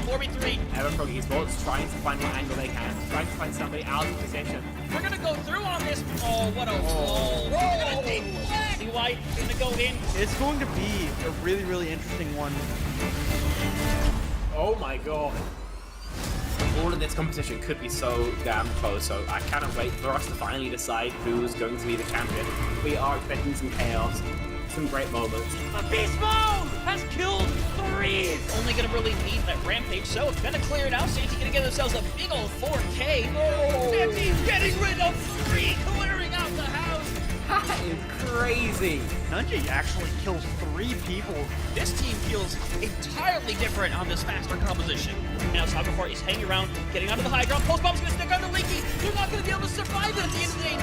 4v3. Everfrog Esports trying to find what angle they can, trying to find somebody out of position. We're gonna go through on this. Oh, what a roll. We're gonna deflect. White gonna go in. It's going to be a really, really interesting one. Oh my god. All of this competition could be so damn close, so I cannot wait for us to finally decide who's going to be the champion. We are expecting some chaos, some great moments. A beast mode has killed 3. Only gonna really need that rampage, so it's gonna clear it out. Santi gonna get themselves a big ol' 4K. Oh. Santi's getting rid of 3, clearing out the house. That is crazy. Nunji actually kills 3 people. This team feels entirely different on this faster composition. Now Sagafar is hanging around, getting onto the high ground. Post bomb's gonna stick under Leaky. They're not gonna be able to survive it at the end of the day.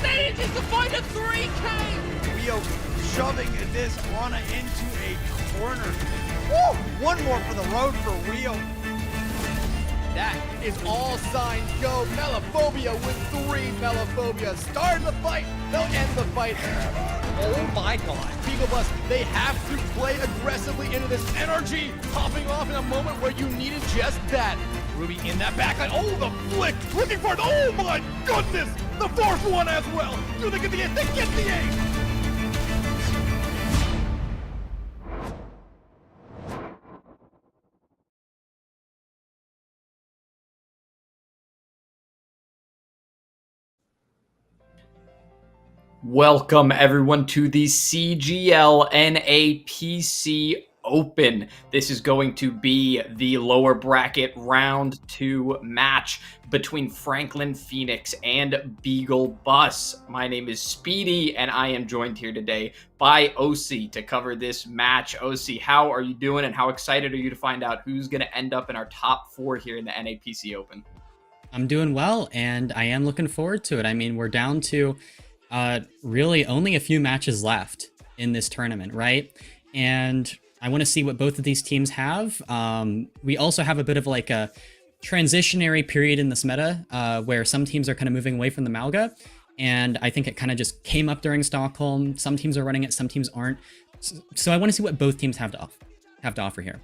Manages to find a 3K. Rio shoving this Ana into a corner. Woo! One more for the road for Rio. That is all signs go. Melophobia with 3 Melophobia. Start the fight. They'll end the fight. Oh my god. Beagle Bus, they have to play aggressively into this energy. Popping off in a moment where you needed just that. Ruby in that backline. Oh, the flick. Looking for it. Oh my goodness. The 4th one as well. Do they get the 8? They get the 8. Welcome everyone to the CGL NAPC Open. This is going to be the lower bracket round 2 match between Franklin Phoenix and Beagle Bus. My name is Speedy and I am joined here today by OC to cover this match. OC, how are you doing and how excited are you to find out who's going to end up in our top 4 here in the NAPC Open? I'm doing well and I am looking forward to it. I mean, we're down to really only a few matches left in this tournament, right? And I want to see what both of these teams have. We also have a bit of like a transitionary period in this meta where some teams are kind of moving away from the Malga. And I think it kind of just came up during Stockholm. Some teams are running it, some teams aren't. So I want to see what both teams have to offer here.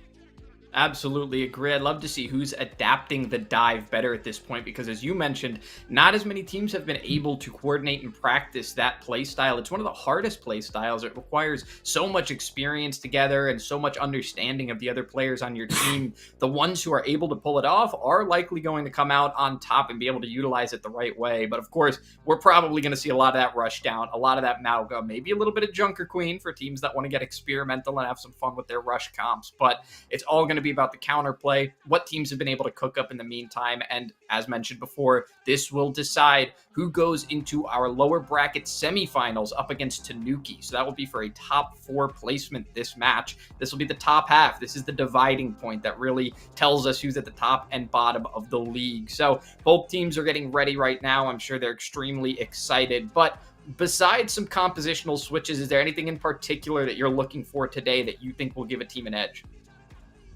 Absolutely agree. I'd love to see who's adapting the dive better at this point because, as you mentioned, not as many teams have been able to coordinate and practice that play style. It's one of the hardest play styles. It requires so much experience together and so much understanding of the other players on your team. The ones who are able to pull it off are likely going to come out on top and be able to utilize it the right way. But of course, we're probably going to see a lot of that rush down, a lot of that Malga, maybe a little bit of Junker Queen for teams that want to get experimental and have some fun with their rush comps. But it's all going to be about the counterplay, what teams have been able to cook up in the meantime, and as mentioned before, this will decide who goes into our lower bracket semifinals up against Tanuki. So that will be for a top 4 placement this match. This will be the top half. This is the dividing point that really tells us who's at the top and bottom of the league. So both teams are getting ready right now. I'm sure they're extremely excited, but besides some compositional switches, is there anything in particular that you're looking for today that you think will give a team an edge?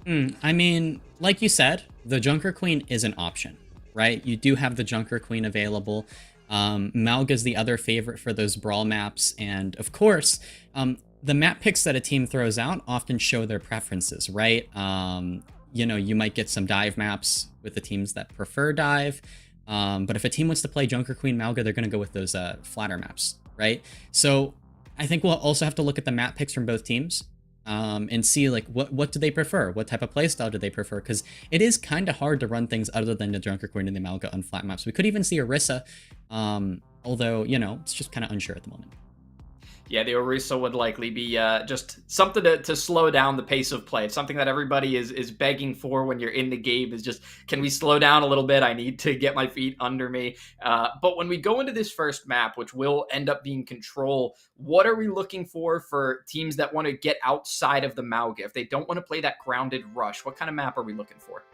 I mean, like you said, the Junker Queen is an option, right? You do have the Junker Queen available. Malga's the other favorite for those brawl maps. And of course, the map picks that a team throws out often show their preferences, right? You know, you might get some dive maps with the teams that prefer dive. But if a team wants to play Junker Queen Malga, they're going to go with those flatter maps, right? So I think we'll also have to look at the map picks from both teams. And see like what do they prefer? What type of playstyle do they prefer? Because it is kind of hard to run things other than the Junker Queen and the Malga on flat maps. We could even see Orisa, although, you know, it's just kind of unsure at the moment. Yeah, the Orisa would likely be just something to slow down the pace of play. It's something that everybody is begging for when you're in the game is just, can we slow down a little bit? I need to get my feet under me. But when we go into this first map, which will end up being Control, what are we looking for teams that want to get outside of the Malga? If they don't want to play that grounded rush, what kind of map are we looking for?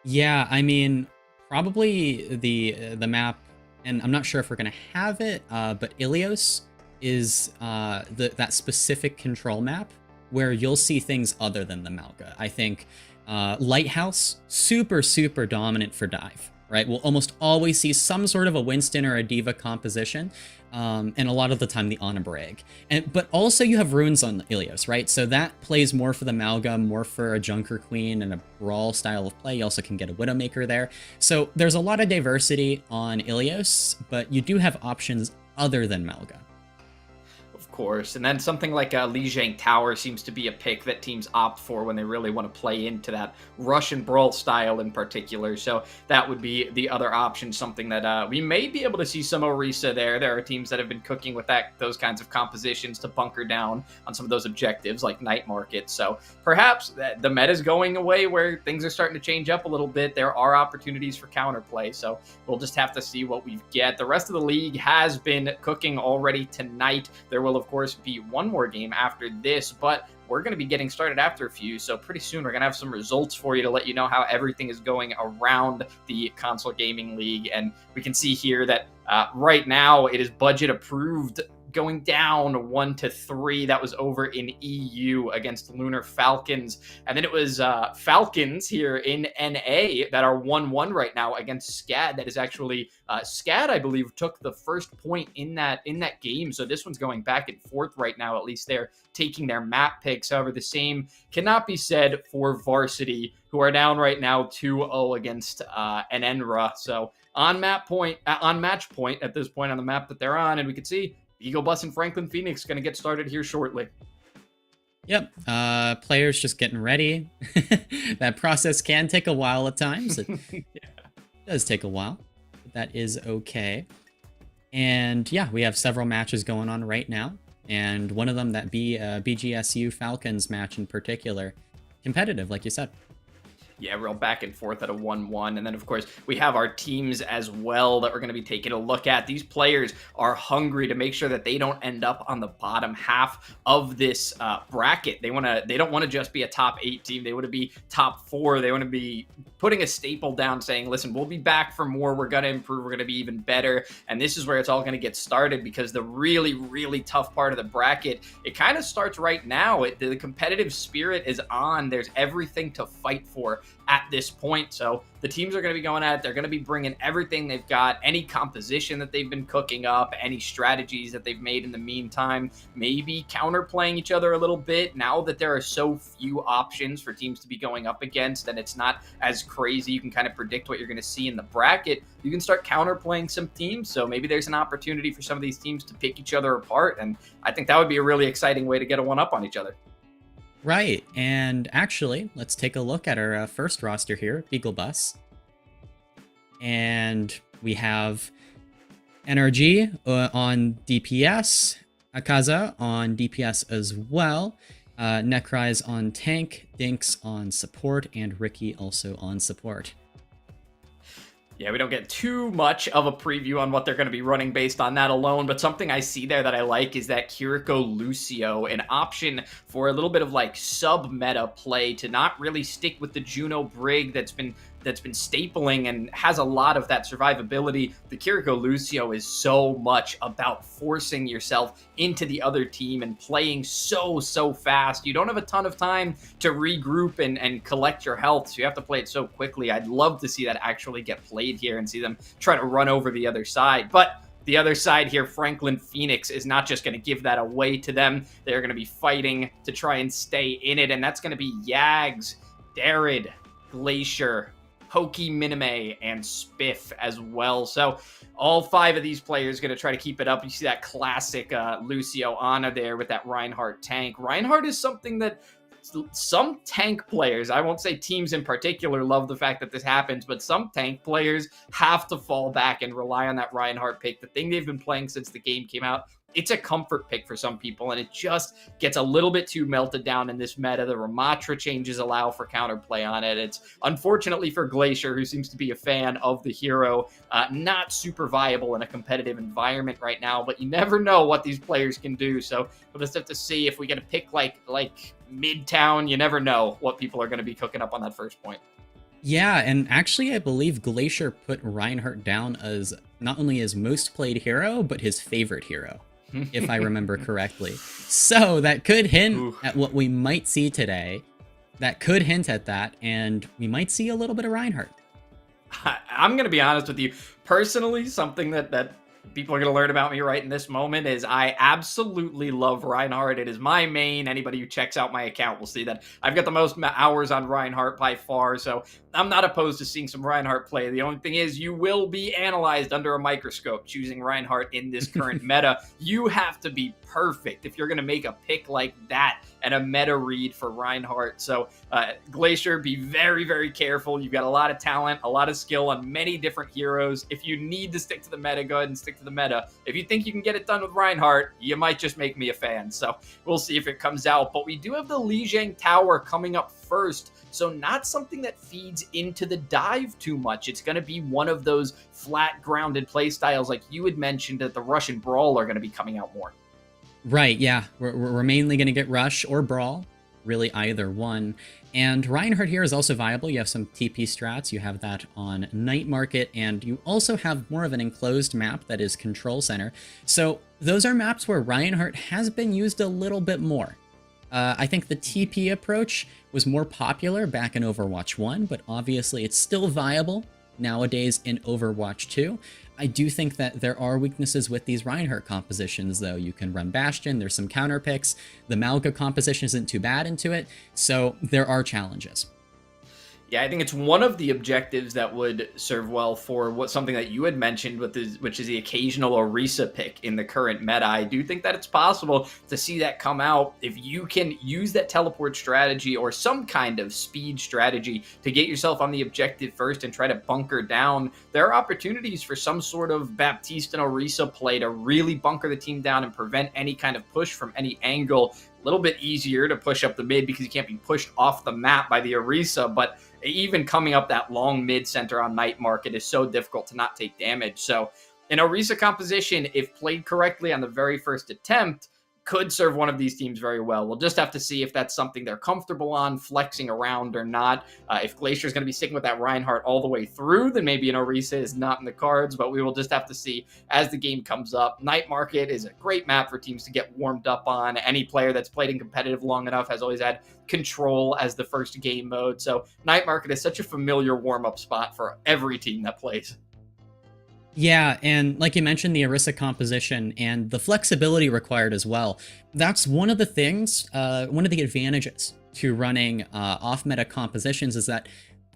Yeah, I mean, probably the map, and I'm not sure if we're going to have it, but Ilios is that specific control map where you'll see things other than the Malga. I think Lighthouse, super dominant for dive, right? We'll almost always see some sort of a Winston or a Diva composition, and a lot of the time the Ana Brag. But also you have runes on Ilios, right? So that plays more for the Malga, more for a Junker Queen and a Brawl style of play. You also can get a Widowmaker there. So there's a lot of diversity on Ilios, but you do have options other than Malga. Of course, and then something like Lijiang Tower seems to be a pick that teams opt for when they really want to play into that Russian Brawl style in particular. So that would be the other option, something that we may be able to see some Orisa there. There are teams that have been cooking with those kinds of compositions to bunker down on some of those objectives like Night Market. So perhaps the meta is going away where things are starting to change up a little bit. There are opportunities for counterplay, so we'll just have to see what we get. The rest of the league has been cooking already tonight. There will, of course, be one more game after this, but we're going to be getting started after a few, so pretty soon we're going to have some results for you to let you know how everything is going around the console gaming league. And we can see here that right now it is budget approved, going down 1-3. That was over in EU against Lunar Falcons. And then it was Falcons here in NA that are 1-1 right now against SCAD. That is actually SCAD, I believe, took the first point in that game. So this one's going back and forth right now. At least they're taking their map picks. However, the same cannot be said for Varsity, who are down right now 2-0 against Enenra. So on match point at this point on the map that they're on, and we can see Beagle Bus and Franklin Phoenix going to get started here shortly. Yep, players just getting ready. That process can take a while at times. It does take a while, but that is okay. And yeah, we have several matches going on right now. And one of them, that BGSU Falcons match in particular, competitive, like you said. Yeah, real back and forth at a 1-1. And then, of course, we have our teams as well that we're going to be taking a look at. These players are hungry to make sure that they don't end up on the bottom half of this bracket. They don't want to just be a top 8 team. They want to be top 4. They want to be putting a staple down saying, listen, we'll be back for more. We're going to improve. We're going to be even better. And this is where it's all going to get started, because the really, really tough part of the bracket, it kind of starts right now. The competitive spirit is on. There's everything to fight for at this point. So the teams are going to be going at it. They're going to be bringing everything they've got, any composition that they've been cooking up, any strategies that they've made in the meantime, maybe counterplaying each other a little bit now that there are so few options for teams to be going up against, and it's not as crazy. You can kind of predict what you're going to see in the bracket. You can start counterplaying some teams. So maybe there's an opportunity for some of these teams to pick each other apart. And I think that would be a really exciting way to get a one up on each other. Right, and actually, let's take a look at our first roster here, Beagle Bus. And we have NRG on DPS, Akaza on DPS as well, Necryze on tank, Dinks on support, and Ricky also on support. Yeah, we don't get too much of a preview on what they're going to be running based on that alone, but something I see there that I like is that Kiriko Lucio, an option for a little bit of like sub-meta play to not really stick with the Juno Brig that's been stapling and has a lot of that survivability. The Kiriko Lucio is so much about forcing yourself into the other team and playing so fast. You don't have a ton of time to regroup and collect your health, so you have to play it so quickly. I'd love to see that actually get played here and see them try to run over the other side. But the other side here, Franklin Phoenix, is not just going to give that away to them. They're going to be fighting to try and stay in it, and that's going to be Yags, Darid, Glacier, Pokey Minime, and Spiff as well. So all 5 of these players going to try to keep it up. You see that classic Lucio Ana there with that Reinhardt tank. Reinhardt is something that some tank players, I won't say teams in particular, love the fact that this happens, but some tank players have to fall back and rely on that Reinhardt pick. The thing they've been playing since the game came out, it's a comfort pick for some people, and it just gets a little bit too melted down in this meta. The Ramatra changes allow for counterplay on it. It's unfortunately for Glacier, who seems to be a fan of the hero, not super viable in a competitive environment right now, but you never know what these players can do. So we'll just have to see if we get a pick like Midtown. You never know what people are going to be cooking up on that first point. Yeah, and actually I believe Glacier put Reinhardt down as not only his most played hero, but his favorite hero, if I remember correctly. So that could hint at what we might see today. That could hint at that, and we might see a little bit of Reinhardt. I'm going to be honest with you. Personally, something that people are going to learn about me right in this moment is I absolutely love Reinhardt. It is my main. Anybody who checks out my account will see that I've got the most hours on Reinhardt by far, so I'm not opposed to seeing some Reinhardt play. The only thing is you will be analyzed under a microscope choosing Reinhardt in this current meta. You have to be perfect if you're going to make a pick like that and a meta read for Reinhardt. So Glacier, be very, very careful. You've got a lot of talent, a lot of skill on many different heroes. If you need to stick to the meta, go ahead and stick to the meta. If you think you can get it done with Reinhardt, you might just make me a fan. So we'll see if it comes out. But we do have the Lijiang Tower coming up first. So not something that feeds into the dive too much. It's going to be one of those flat grounded play styles like you had mentioned that the Rush and Brawl are going to be coming out more. Right, yeah. We're mainly going to get Rush or Brawl, really either one. And Reinhardt here is also viable. You have some TP strats, you have that on Night Market, and you also have more of an enclosed map that is Control Center. So those are maps where Reinhardt has been used a little bit more. I think the TP approach was more popular back in Overwatch 1, but obviously it's still viable nowadays in Overwatch 2. I do think that there are weaknesses with these Reinhardt compositions, though. You can run Bastion, there's some counter picks, the Malga composition isn't too bad into it, so there are challenges. Yeah, I think it's one of the objectives that would serve well for something that you had mentioned, which is the occasional Orisa pick in the current meta. I do think that it's possible to see that come out if you can use that teleport strategy or some kind of speed strategy to get yourself on the objective first and try to bunker down. There are opportunities for some sort of Baptiste and Orisa play to really bunker the team down and prevent any kind of push from any angle. A little bit easier to push up the mid because you can't be pushed off the map by the Orisa, but even coming up that long mid center on Night Market is so difficult to not take damage. So an Orisa composition, if played correctly on the very first attempt, could serve one of these teams very well. We'll just have to see if that's something they're comfortable on, flexing around or not. If Glacier is going to be sticking with that Reinhardt all the way through, then maybe an Orisa is not in the cards, but we will just have to see as the game comes up. Night Market is a great map for teams to get warmed up on. Any player that's played in competitive long enough has always had Control as the first game mode. So Night Market is such a familiar warm-up spot for every team that plays. Yeah, and like you mentioned, the Orisa composition and the flexibility required as well. That's one of the things, one of the advantages to running off-meta compositions is that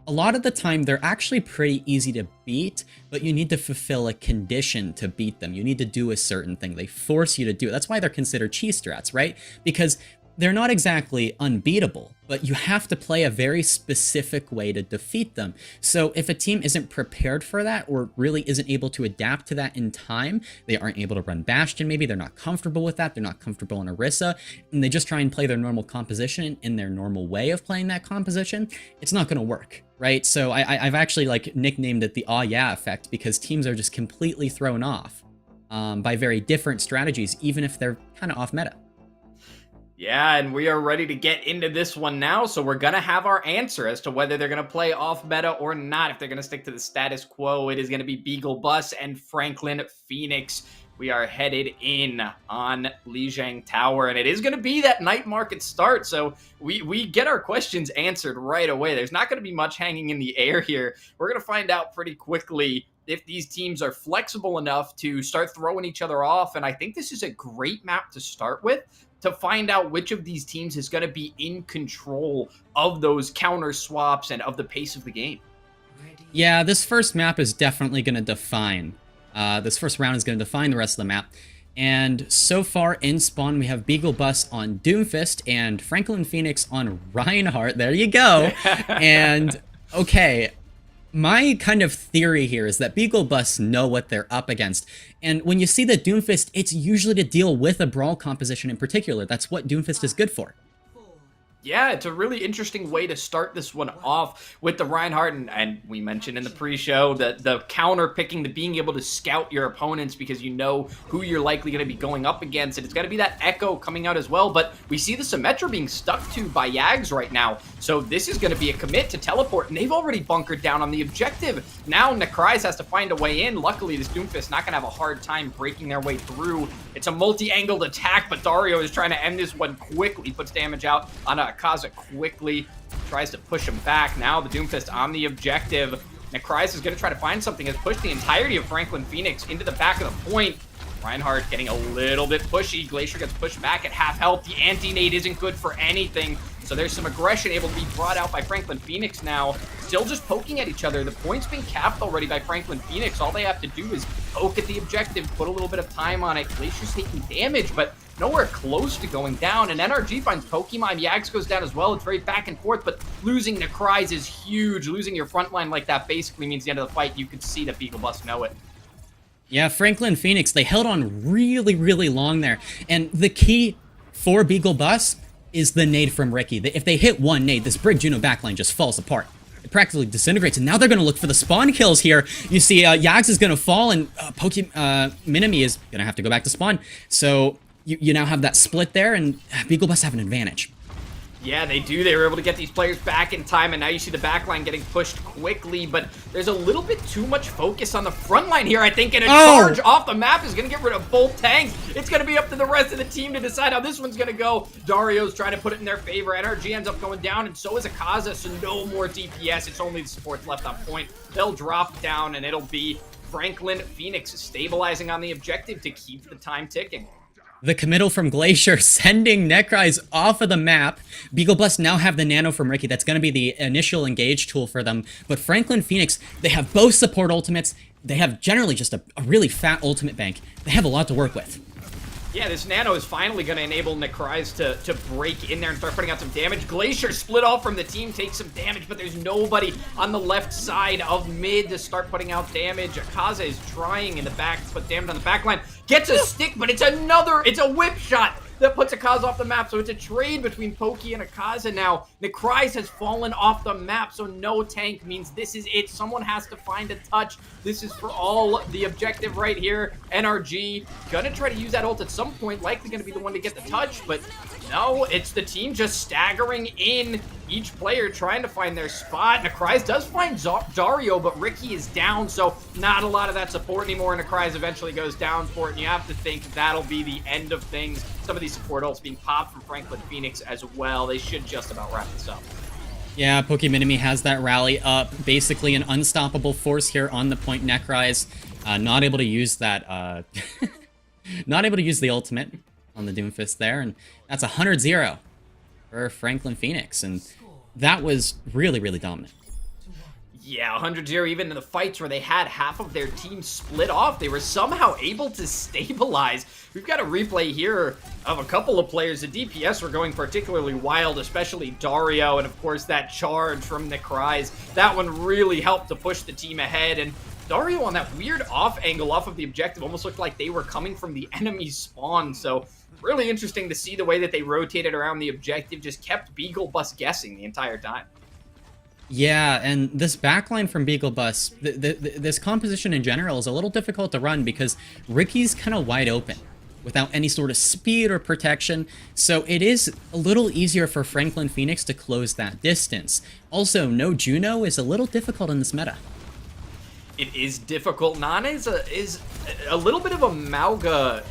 a lot of the time they're actually pretty easy to beat, but you need to fulfill a condition to beat them. You need to do a certain thing. They force you to do it. That's why they're considered cheese strats, right? Because they're not exactly unbeatable, but you have to play a very specific way to defeat them. So if a team isn't prepared for that or really isn't able to adapt to that in time, they aren't able to run Bastion maybe, they're not comfortable with that, they're not comfortable in Orisa, and they just try and play their normal composition in their normal way of playing that composition, it's not going to work, right? So I've actually like nicknamed it the "aw yeah" effect because teams are just completely thrown off by very different strategies, even if they're kind of off meta. Yeah, and we are ready to get into this one now, so we're going to have our answer as to whether they're going to play off meta or not. If they're going to stick to the status quo, it is going to be Beagle Bus and Franklin Phoenix. We are headed in on Lijiang Tower, and it is going to be that Night Market start, so we get our questions answered right away. There's not going to be much hanging in the air here. We're going to find out pretty quickly if these teams are flexible enough to start throwing each other off, and I think this is a great map to start with, to find out which of these teams is going to be in control of those counter swaps and of the pace of the game. Yeah, this first map is definitely going to define. This first round is going to define the rest of the map. And so far in spawn, we have Beagle Bus on Doomfist and Franklin Phoenix on Reinhardt. There you go. And okay, my kind of theory here is that Beagle Bus know what they're up against. And when you see the Doomfist, it's usually to deal with a Brawl composition in particular. That's what Doomfist is good for. Yeah, it's a really interesting way to start this one off with the Reinhardt, and we mentioned in the pre-show that the counter picking, the being able to scout your opponents because you know who you're likely going to be going up against, and it's got to be that Echo coming out as well, but we see the Symmetra being stuck to by Yags right now, so this is going to be a commit to teleport, and they've already bunkered down on the objective. Now Necryze has to find a way in. Luckily, this Doomfist not going to have a hard time breaking their way through. It's a multi-angled attack, but Dario is trying to end this one quickly, puts damage out on a Kaza quickly, tries to push him back. Now the Doomfist on the objective. Necryze is going to try to find something, has pushed the entirety of Franklin Phoenix into the back of the point. Reinhardt getting a little bit pushy. Glacier gets pushed back at half health. The anti-nade isn't good for anything. So there's some aggression able to be brought out by Franklin Phoenix now. Still just poking at each other. The point's being capped already by Franklin Phoenix. All they have to do is poke at the objective, put a little bit of time on it. Glacier's taking damage, but nowhere close to going down. And NRG finds Pokemon. Yags goes down as well. It's very back and forth, but losing Necryze is huge. Losing your front line like that basically means the end of the fight. You could see that Beagle must know it. Yeah, Franklin Phoenix, they held on really, really long there. And the key for Beagle Bus is the nade from Ricky. If they hit one nade, this Brig Juno backline just falls apart. It practically disintegrates, and now they're going to look for the spawn kills here. You see, Yags is going to fall, and Minimi is going to have to go back to spawn. So you now have that split there, and Beagle Bus have an advantage. Yeah, they do. They were able to get these players back in time, and now you see the backline getting pushed quickly, but there's a little bit too much focus on the front line here, I think, and a charge off the map is going to get rid of both tanks. It's going to be up to the rest of the team to decide how this one's going to go. Dario's trying to put it in their favor. NRG ends up going down, and so is Akaza, so no more DPS. It's only the supports left on point. They'll drop down, and it'll be Franklin Phoenix stabilizing on the objective to keep the time ticking. The committal from Glacier sending Necryze off of the map. Beagle Bus now have the nano from Ricky. That's going to be the initial engage tool for them. But Franklin Phoenix, they have both support ultimates. They have generally just a really fat ultimate bank. They have a lot to work with. Yeah, this nano is finally going to enable Necryze to break in there and start putting out some damage. Glacier split off from the team, takes some damage, but there's nobody on the left side of mid to start putting out damage. Akaza is trying in the back to put damage on the back line. Gets a stick, but it's a whip shot that puts Akaza off the map. So it's a trade between Pokey and Akaza now. Necryze has fallen off the map, so no tank means this is it. Someone has to find a touch. This is for all the objective right here. NRG gonna try to use that ult at some point, likely gonna be the one to get the touch, but no, it's the team just staggering in, each player trying to find their spot. Necryze does find Dario, but Ricky is down, so not a lot of that support anymore. Necryze eventually goes down for it, and you have to think that'll be the end of things. Some of these support ults being popped from Franklin Phoenix as well. They should just about wrap this up. Yeah, Pokeminimi has that rally up. Basically an unstoppable force here on the point. Necryze not able to use that, not able to use the ultimate on the Doomfist there, and that's 100-0 for Franklin Phoenix, and that was really, really dominant. Yeah, 100-0 even in the fights where they had half of their team split off. They were somehow able to stabilize. We've got a replay here of a couple of players. The DPS were going particularly wild, especially Dario, and of course that charge from Necryze. That one really helped to push the team ahead, and Dario on that weird off angle off of the objective almost looked like they were coming from the enemy spawn, so really interesting to see the way that they rotated around the objective, just kept Beagle Bus guessing the entire time. Yeah, and this backline from Beagle Bus, this composition in general is a little difficult to run because Ricky's kind of wide open without any sort of speed or protection, so it is a little easier for Franklin Phoenix to close that distance. Also, no Juno is a little difficult in this meta. It is difficult. Nana is a little bit of a Mauga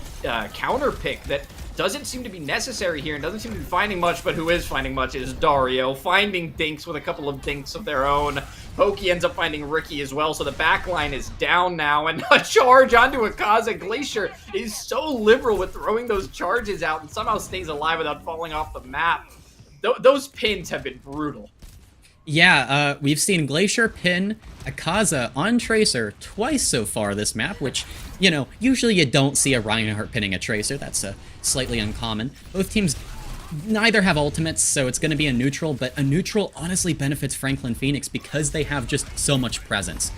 counter pick that doesn't seem to be necessary here and doesn't seem to be finding much, but who is finding much is Dario, finding dinks with a couple of dinks of their own. Pokey ends up finding Ricky as well, so the backline is down now, and a charge onto Akaza. Glacier is so liberal with throwing those charges out and somehow stays alive without falling off the map. Those pins have been brutal. Yeah, we've seen Glacier pin Akaza on Tracer twice so far this map, which, you know, usually you don't see a Reinhardt pinning a Tracer. That's slightly uncommon. Both teams neither have ultimates, so it's going to be a neutral, but a neutral honestly benefits Franklin Phoenix because they have just so much presence.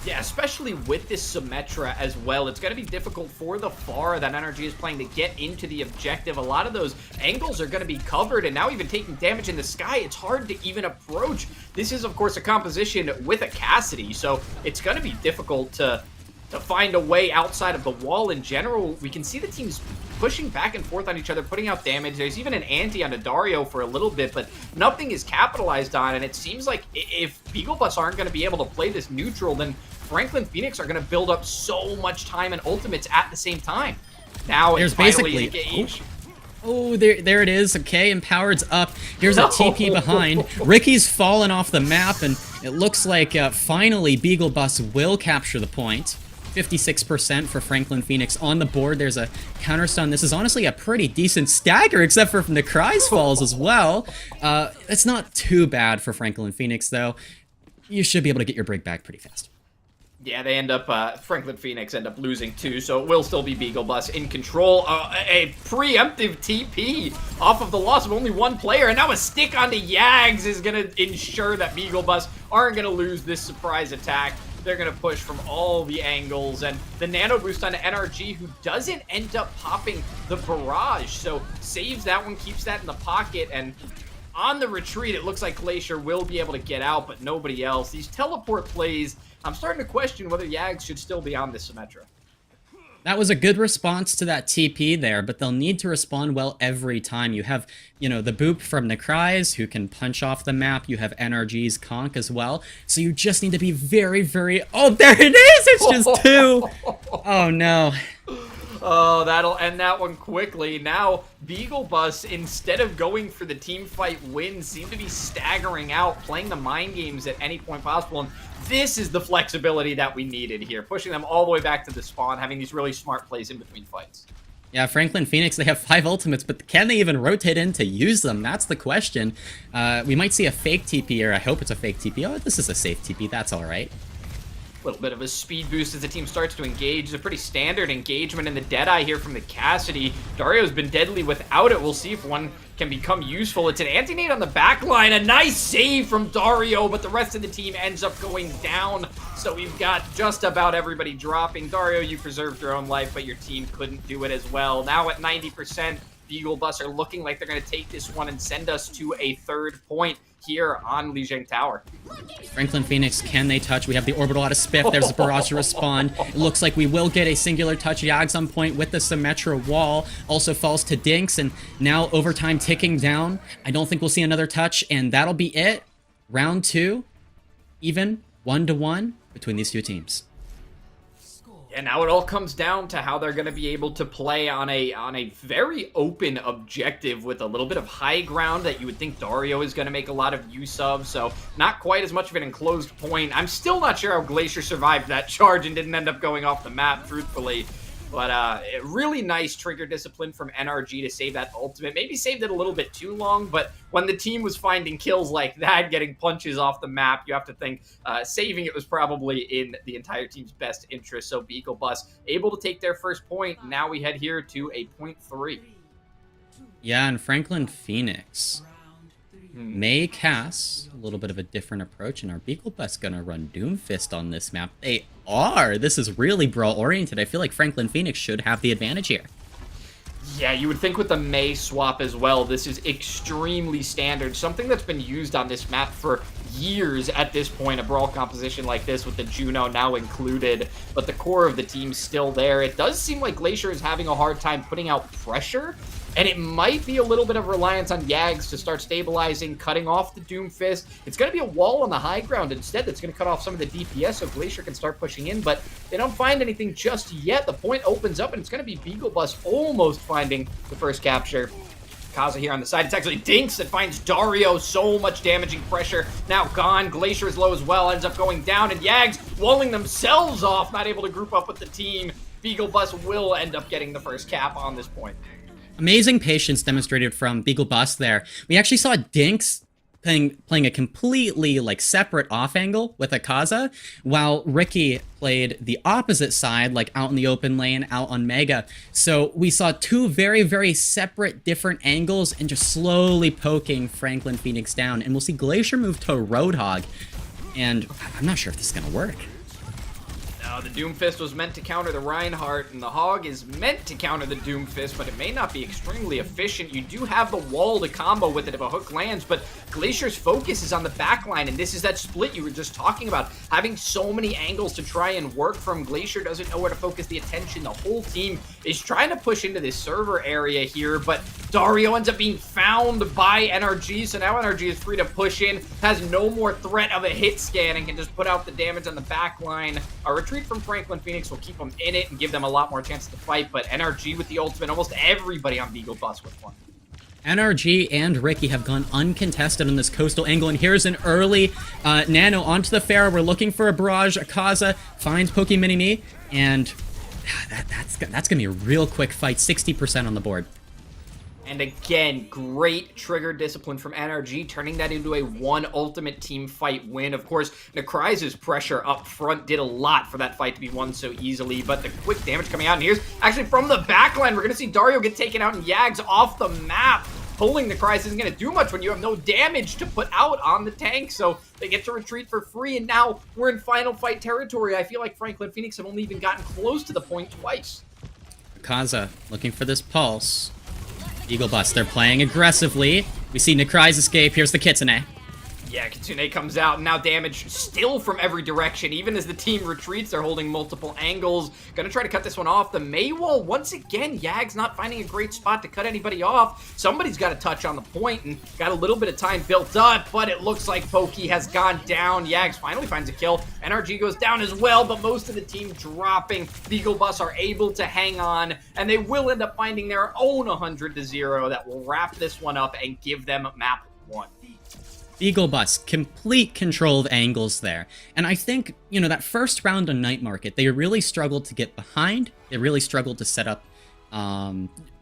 Yeah, especially with this Symmetra as well. It's going to be difficult for the Pharah that NRG is playing to get into the objective. A lot of those angles are going to be covered, and now even taking damage in the sky, it's hard to even approach. This is, of course, a composition with a Cassidy, so it's going to be difficult to find a way outside of the wall in general. We can see the teams pushing back and forth on each other, putting out damage. There's even an anti on Dario for a little bit, but nothing is capitalized on, and it seems like if Beagle Bus aren't going to be able to play this neutral, then Franklin Phoenix are going to build up so much time and ultimates at the same time. Now There's it's finally basically engaged. Oh, there it is. Okay, Empowered's up. Here's a TP behind. Ricky's fallen off the map, and it looks like finally Beagle Bus will capture the point. 56% for Franklin Phoenix on the board. There's a counterstun. This is honestly a pretty decent stagger, except for from the Cries falls as well. It's not too bad for Franklin Phoenix, though. You should be able to get your break back pretty fast. Yeah, they end up, Franklin Phoenix end up losing too, so it will still be Beagle Bus in control. A preemptive TP off of the loss of only one player, and now a stick onto Yags is going to ensure that Beagle Bus aren't going to lose this surprise attack. They're going to push from all the angles, and the nano boost on NRG, who doesn't end up popping the barrage, so saves that one, keeps that in the pocket, and on the retreat, it looks like Glacier will be able to get out, but nobody else. These teleport plays, I'm starting to question whether Yags should still be on this Symmetra. That was a good response to that TP there, but they'll need to respond well every time. You have, you know, the Boop from the Cries, who can punch off the map. You have NRG's Conk as well. So you just need to be very, very... Oh, there it is! It's just two! Oh, no. Oh, that'll end that one quickly. Now, Beagle Bus, instead of going for the team fight win, seem to be staggering out, playing the mind games at any point possible. And this is the flexibility that we needed here, pushing them all the way back to the spawn, having these really smart plays in between fights. Yeah, Franklin Phoenix, they have 5 ultimates, but can they even rotate in to use them? That's the question. We might see a fake TP, or I hope it's a fake TP. Oh, this is a safe TP. That's all right. A little bit of a speed boost as the team starts to engage. It's a pretty standard engagement in the Deadeye here from the Cassidy. Dario's been deadly without it. We'll see if one can become useful. It's an anti-nade on the back line. A nice save from Dario, but the rest of the team ends up going down. So we've got just about everybody dropping. Dario, you preserved your own life, but your team couldn't do it as well. Now at 90%, Beagle Bus are looking like they're going to take this one and send us to a 3rd point here on Lijiang Tower. Franklin Phoenix, can they touch? We have the orbital out of Spiff. There's a barrage to respond. It looks like we will get a singular touch. Yags on point with the Symmetra wall. Also falls to Dinks, and now overtime ticking down. I don't think we'll see another touch, and that'll be it. Round 2, even 1-1 between these two teams. And now it all comes down to how they're going to be able to play on a very open objective with a little bit of high ground that you would think Dario is going to make a lot of use of. So not quite as much of an enclosed point. I'm still not sure how Glacier survived that charge and didn't end up going off the map, truthfully. But really nice trigger discipline from NRG to save that ultimate. Maybe saved it a little bit too long, but when the team was finding kills like that, getting punches off the map, you have to think saving it was probably in the entire team's best interest. So Beagle Bus able to take their first point. Now we head here to a point 3. Yeah, and Franklin Phoenix may cast a little bit of a different approach, and our Beagle Bus gonna run Doomfist on this map. They are. This is really brawl-oriented. I feel like Franklin Phoenix should have the advantage here. Yeah, you would think with the May swap as well, this is extremely standard. Something that's been used on this map for years at this point, a brawl composition like this with the Juno now included, but the core of the team's still there. It does seem like Glacier is having a hard time putting out pressure, and it might be a little bit of reliance on Yags to start stabilizing, cutting off the Doomfist. It's going to be a wall on the high ground instead that's going to cut off some of the DPS so Glacier can start pushing in, but they don't find anything just yet. The point opens up, and it's going to be Beagle Bus almost finding the first capture. Kaza here on the side. It's actually Dinks that finds Dario. So much damaging pressure. Now gone. Glacier is low as well. Ends up going down, and Yags walling themselves off, not able to group up with the team. Beagle Bus will end up getting the first cap on this point. Amazing patience demonstrated from Beagle Bus there. We actually saw Dinks playing a completely separate off angle with a Kaza, while Ricky played the opposite side, like out in the open lane, out on Mega. So we saw two very, very separate different angles and just slowly poking Franklin Phoenix down. And we'll see Glacier move to Roadhog. And I'm not sure if this is gonna work. The Doomfist was meant to counter the Reinhardt, and the Hog is meant to counter the Doomfist, but it may not be extremely efficient. You do have the wall to combo with it if a hook lands, but Glacier's focus is on the backline, and this is that split you were just talking about. Having so many angles to try and work from, Glacier doesn't know where to focus the attention. The whole team is trying to push into this server area here, but Dario ends up being found by NRG, so now NRG is free to push in, has no more threat of a hit scan, and can just put out the damage on the backline. Our retreat retreat from Franklin Phoenix will keep them in it and give them a lot more chance to fight, but NRG with the ultimate, almost everybody on Beagle Bus with one. NRG and Ricky have gone uncontested on this coastal angle, and here's an early Nano onto the Pharah. We're looking for a barrage. Akaza finds Poke Mini Me, and that's gonna be a real quick fight. 60% on the board. And again, great trigger discipline from NRG, turning that into a one ultimate team fight win. Of course, Necry's pressure up front did a lot for that fight to be won so easily, but the quick damage coming out, and here's actually from the backline, we're going to see Dario get taken out and Yags off the map. Pulling Necry isn't going to do much when you have no damage to put out on the tank, so they get to retreat for free, and now we're in final fight territory. I feel like Franklin Phoenix have only even gotten close to the point twice. Akaza looking for this pulse. Beagle Bus, they're playing aggressively. We see Necry's escape. Here's the Kitsune. Yeah, Kitsune comes out, and now damage still from every direction. Even as the team retreats, they're holding multiple angles. Gonna try to cut this one off. The Mei wall, once again, Yag's not finding a great spot to cut anybody off. Somebody's got to touch on the point, and got a little bit of time built up, but it looks like Pokey has gone down. Yags finally finds a kill. NRG goes down as well, but most of the team dropping. Beagle Bus are able to hang on, and they will end up finding their own 100-0 that will wrap this one up and give them map 1. Beagle Bus, complete control of angles there. And I think, you know, that first round on Night Market, they really struggled to get behind. They really struggled to set up,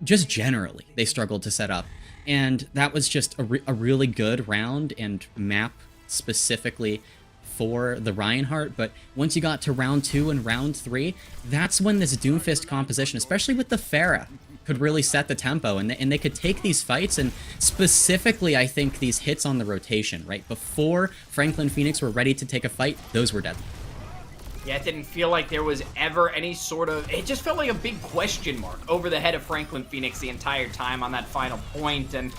just generally, they struggled to set up. And that was just a really good round and map specifically for the Reinhardt. But once you got to round 2 and round 3, that's when this Doomfist composition, especially with the Pharah, could really set the tempo, and they could take these fights, and specifically, I think, these hits on the rotation, right? Before Franklin Phoenix were ready to take a fight, those were deadly. Yeah, it didn't feel like there was ever any sort of... It just felt like a big question mark over the head of Franklin Phoenix the entire time on that final point, and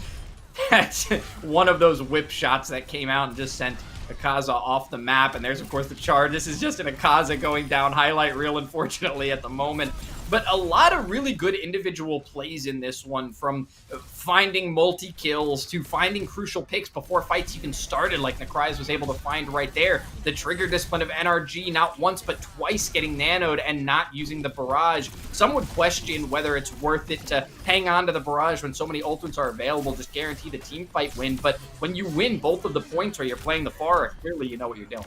that's one of those whip shots that came out and just sent Akaza off the map, and there's, of course, the charge. This is just an Akaza going down highlight reel, unfortunately, at the moment. But a lot of really good individual plays in this one, from finding multi-kills to finding crucial picks before fights even started, like Necry's was able to find right there. The trigger discipline of NRG, not once but twice getting nanoed and not using the barrage. Some would question whether it's worth it to hang on to the barrage when so many ultimates are available, just guarantee the team fight win. But when you win both of the points where you're playing the Pharah, clearly you know what you're doing.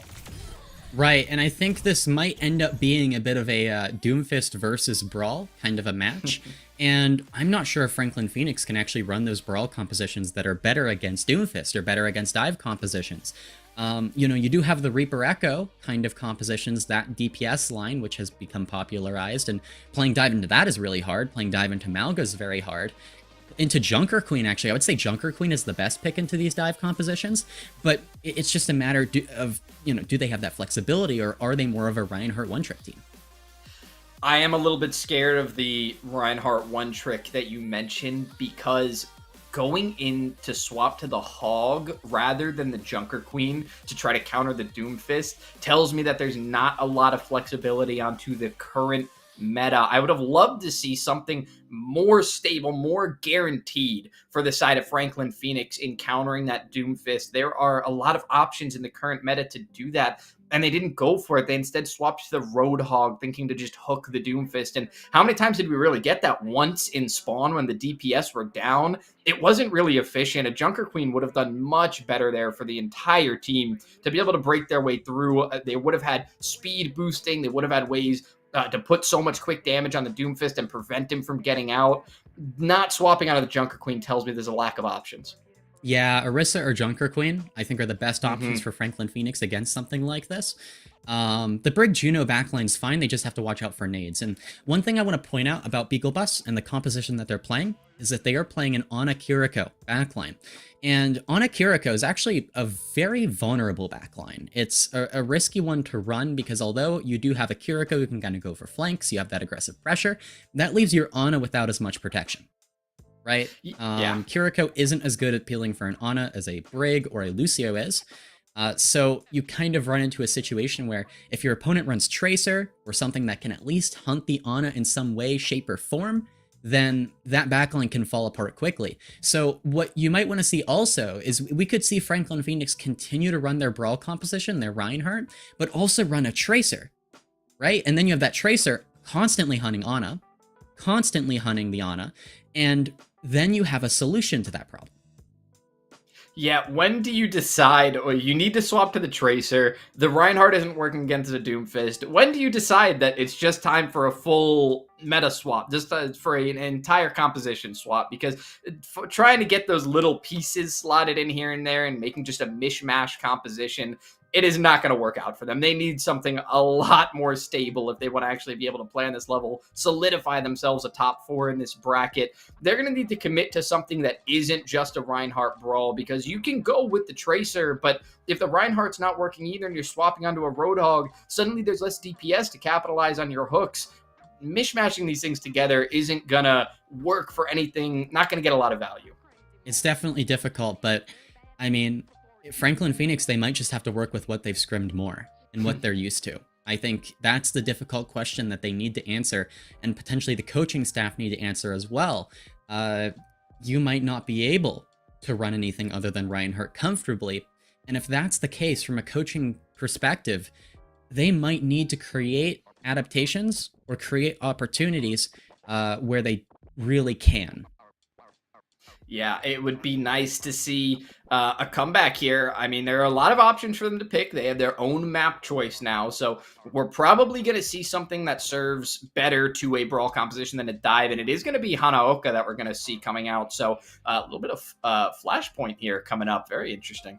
Right, and I think this might end up being a bit of a Doomfist versus Brawl kind of a match. And I'm not sure if Franklin Phoenix can actually run those Brawl compositions that are better against Doomfist or better against Dive compositions. You know, you do have the Reaper Echo kind of compositions, that DPS line, which has become popularized, and playing Dive into that is really hard. Playing Dive into Malga is very hard. Into Junker Queen, actually, I would say Junker Queen is the best pick into these dive compositions, but it's just a matter of, you know, do they have that flexibility, or are they more of a Reinhardt one-trick team? I am a little bit scared of the Reinhardt one-trick that you mentioned, because going in to swap to the Hog rather than the Junker Queen to try to counter the Doomfist tells me that there's not a lot of flexibility onto the current meta. I would have loved to see something more stable, more guaranteed for the side of Franklin Phoenix in countering that Doomfist. There are a lot of options in the current meta to do that, and they didn't go for it. They instead swapped to the Roadhog, thinking to just hook the Doomfist. And how many times did we really get that? Once in spawn when the DPS were down. It wasn't really efficient. A Junker Queen would have done much better there for the entire team to be able to break their way through. They would have had speed boosting. They would have had ways to put so much quick damage on the Doomfist and prevent him from getting out. Not swapping out of the Junker Queen tells me there's a lack of options. Yeah, Orisa or Junker Queen, I think, are the best options for Franklin Phoenix against something like this. The Brig Juno backline's fine, they just have to watch out for nades. And one thing I want to point out about Beagle Bus and the composition that they're playing is that they are playing an Ana Kiriko backline. And Ana Kiriko is actually a very vulnerable backline. It's a risky one to run, because although you do have a Kiriko who can kind of go for flanks, you have that aggressive pressure, that leaves your Ana without as much protection. Right? Yeah. Kiriko isn't as good at peeling for an Ana as a Brig or a Lucio is. So you kind of run into a situation where if your opponent runs Tracer or something that can at least hunt the Ana in some way, shape, or form, then that backline can fall apart quickly. So what you might want to see also is we could see Franklin Phoenix continue to run their Brawl composition, their Reinhardt, but also run a Tracer. right? And then you have that Tracer constantly hunting Ana, constantly hunting the Ana, and then you have a solution to that problem. Yeah, when do you decide, or you need to swap to the Tracer, the Reinhardt isn't working against the Doomfist, when do you decide that it's just time for a full meta swap, just for an entire composition swap? Because trying to get those little pieces slotted in here and there and making just a mishmash composition, it is not going to work out for them. They need something a lot more stable if they want to actually be able to play on this level, solidify themselves a top 4 in this bracket. They're going to need to commit to something that isn't just a Reinhardt brawl, because you can go with the Tracer, but if the Reinhardt's not working either and you're swapping onto a Roadhog, suddenly there's less DPS to capitalize on your hooks. Mishmashing these things together isn't going to work for anything, not going to get a lot of value. It's definitely difficult, but I mean, Franklin Phoenix, they might just have to work with what they've scrimmed more and what they're used to. I think that's the difficult question that they need to answer, and potentially the coaching staff need to answer as well. You might not be able to run anything other than Reinhardt comfortably, and if that's the case from a coaching perspective, they might need to create adaptations or create opportunities where they really can. Yeah, it would be nice to see a comeback here. I mean, there are a lot of options for them to pick. They have their own map choice now, so we're probably going to see something that serves better to a brawl composition than a dive, and it is going to be Hanaoka that we're going to see coming out. So a little bit of Flashpoint here coming up. Very interesting.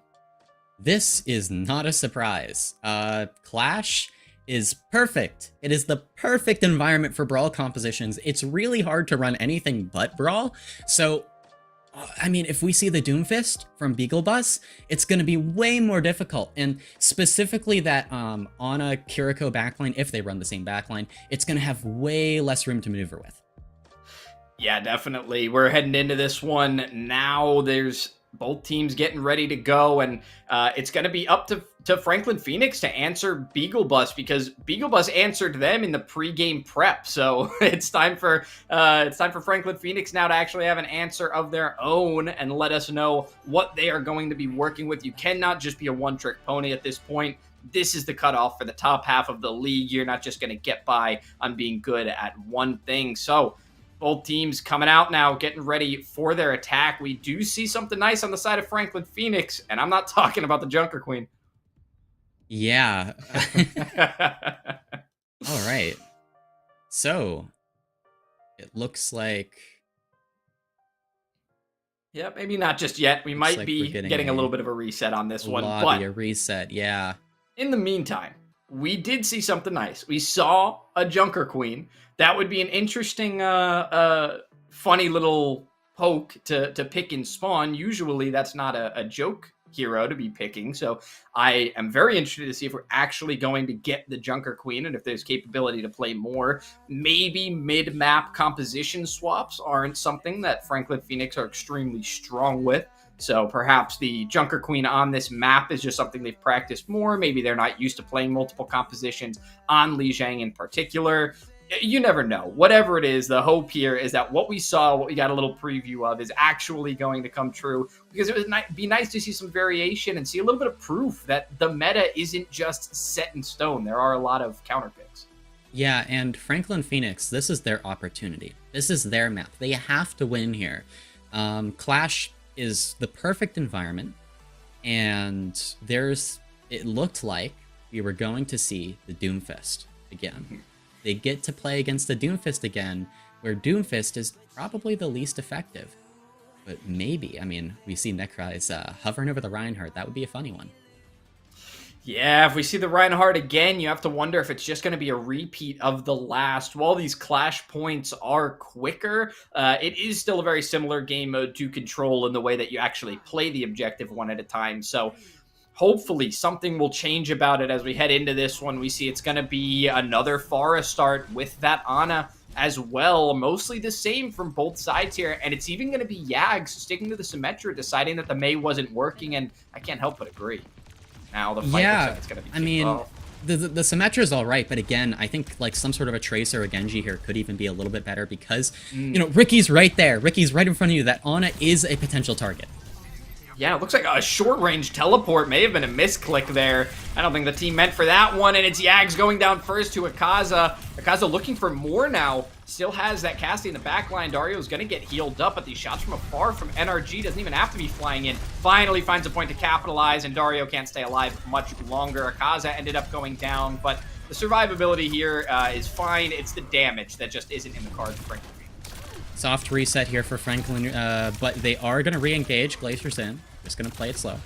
This is not a surprise. Clash is perfect. It is the perfect environment for brawl compositions. It's really hard to run anything but brawl, so I mean, if we see the Doomfist from Beagle Bus, it's going to be way more difficult. And specifically that Ana Kiriko backline, if they run the same backline, it's going to have way less room to maneuver with. Yeah, definitely. We're heading into this one now. There's both teams getting ready to go, and it's going to be up to Franklin Phoenix to answer Beagle Bus, because Beagle Bus answered them in the pregame prep. So it's time for Franklin Phoenix now to actually have an answer of their own and let us know what they are going to be working with. You cannot just be a one-trick pony at this point. This is the cutoff for the top half of the league. You're not just going to get by on being good at one thing. So both teams coming out now, getting ready for their attack. We do see something nice on the side of Franklin Phoenix, and I'm not talking about the Junker Queen. Yeah. All right. So it looks like... Yeah, maybe not just yet. We might be getting a little bit of a reset on this one. But a reset, yeah. In the meantime, we did see something nice. We saw a Junker Queen. That would be an interesting, funny little poke to pick in spawn. Usually that's not a joke hero to be picking. So I am very interested to see if we're actually going to get the Junker Queen and if there's capability to play more. Maybe mid-map composition swaps aren't something that Franklin Phoenix are extremely strong with. So perhaps the Junker Queen on this map is just something they've practiced more. Maybe they're not used to playing multiple compositions on Li Zhang in particular. You never know. Whatever it is, the hope here is that what we saw, what we got a little preview of, is actually going to come true, because it would be nice to see some variation and see a little bit of proof that the meta isn't just set in stone. There are a lot of counter picks. Yeah, and Franklin Phoenix, this is their opportunity. This is their map. They have to win here. Clash is the perfect environment, and it looked like we were going to see the Doomfist again. They get to play against the Doomfist again, where Doomfist is probably the least effective. But maybe, I mean, we see Necry's hovering over the Reinhardt. That would be a funny one. Yeah, if we see the Reinhardt again, you have to wonder if it's just going to be a repeat of the last. While these clash points are quicker, it is still a very similar game mode to Control in the way that you actually play the objective one at a time. So hopefully something will change about it as we head into this one. We see it's going to be another Pharah start with that Ana as well. Mostly the same from both sides here. And it's even going to be Yags sticking to the Symmetra, deciding that the Mei wasn't working. And I can't help but agree. Now the fight looks like it's going to be I mean, the Symmetra is all right. But again, I think like some sort of a Tracer or a Genji here could even be a little bit better, because, you know, Ricky's right there. Ricky's right in front of you. That Ana is a potential target. Yeah, it looks like a short-range teleport may have been a misclick there. I don't think the team meant for that one, and it's Yags going down first to Akaza. Akaza looking for more now. Still has that Cassie in the back line. Dario's going to get healed up, but these shots from afar from NRG doesn't even have to be flying in. Finally finds a point to capitalize, and Dario can't stay alive much longer. Akaza ended up going down, but the survivability here is fine. It's the damage that just isn't in the cards for Franklin. Soft reset here for Franklin, but they are going to re-engage. Glacier's in. Just going to play it slow.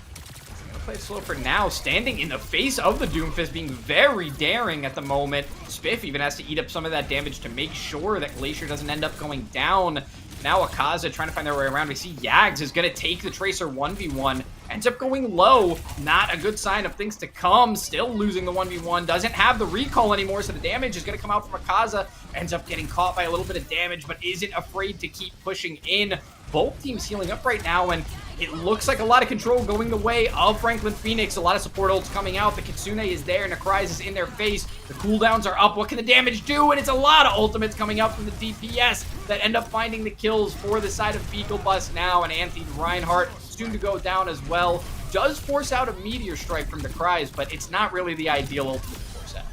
Play it slow for now, standing in the face of the Doomfist, being very daring at the moment. Spiff even has to eat up some of that damage to make sure that Glacier doesn't end up going down. Now Akaza trying to find their way around. We see Yags is going to take the Tracer 1v1. Ends up going low. Not a good sign of things to come. Still losing the 1v1. Doesn't have the recall anymore, so the damage is going to come out from Akaza. Ends up getting caught by a little bit of damage, but isn't afraid to keep pushing in. Both teams healing up right now, and it looks like a lot of control going the way of Franklin Phoenix. A lot of support ults coming out. The Kitsune is there. Necryze is in their face. The cooldowns are up. What can the damage do? And it's a lot of ultimates coming out from the DPS that end up finding the kills for the side of Beagle Bus now. And Anthony Reinhardt soon to go down as well. Does force out a Meteor Strike from Necryze, but it's not really the ideal ultimate to force out.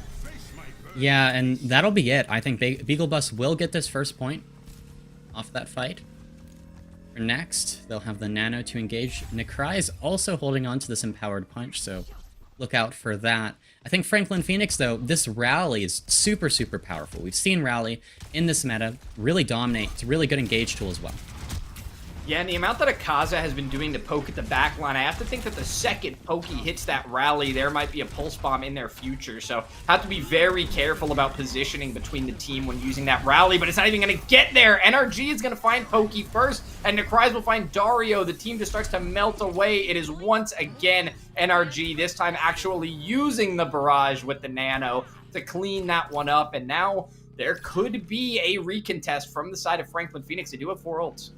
Yeah, and that'll be it. I think Beagle Bus will get this first point off that fight. For next, they'll have the Nano to engage. Necryze also holding on to this Empowered Punch, so look out for that. I think Franklin Phoenix, though, this Rally is super, super powerful. We've seen Rally in this meta really dominate. It's a really good engage tool as well. Yeah, and the amount that Akaza has been doing to poke at the back line, I have to think that the second Pokey hits that Rally, there might be a Pulse Bomb in their future. So have to be very careful about positioning between the team when using that Rally, but it's not even going to get there. NRG is going to find Pokey first, and Necryze will find Dario. The team just starts to melt away. It is once again NRG, this time actually using the Barrage with the Nano to clean that one up, and now there could be a recontest from the side of Franklin Phoenix. They do have 4 ults.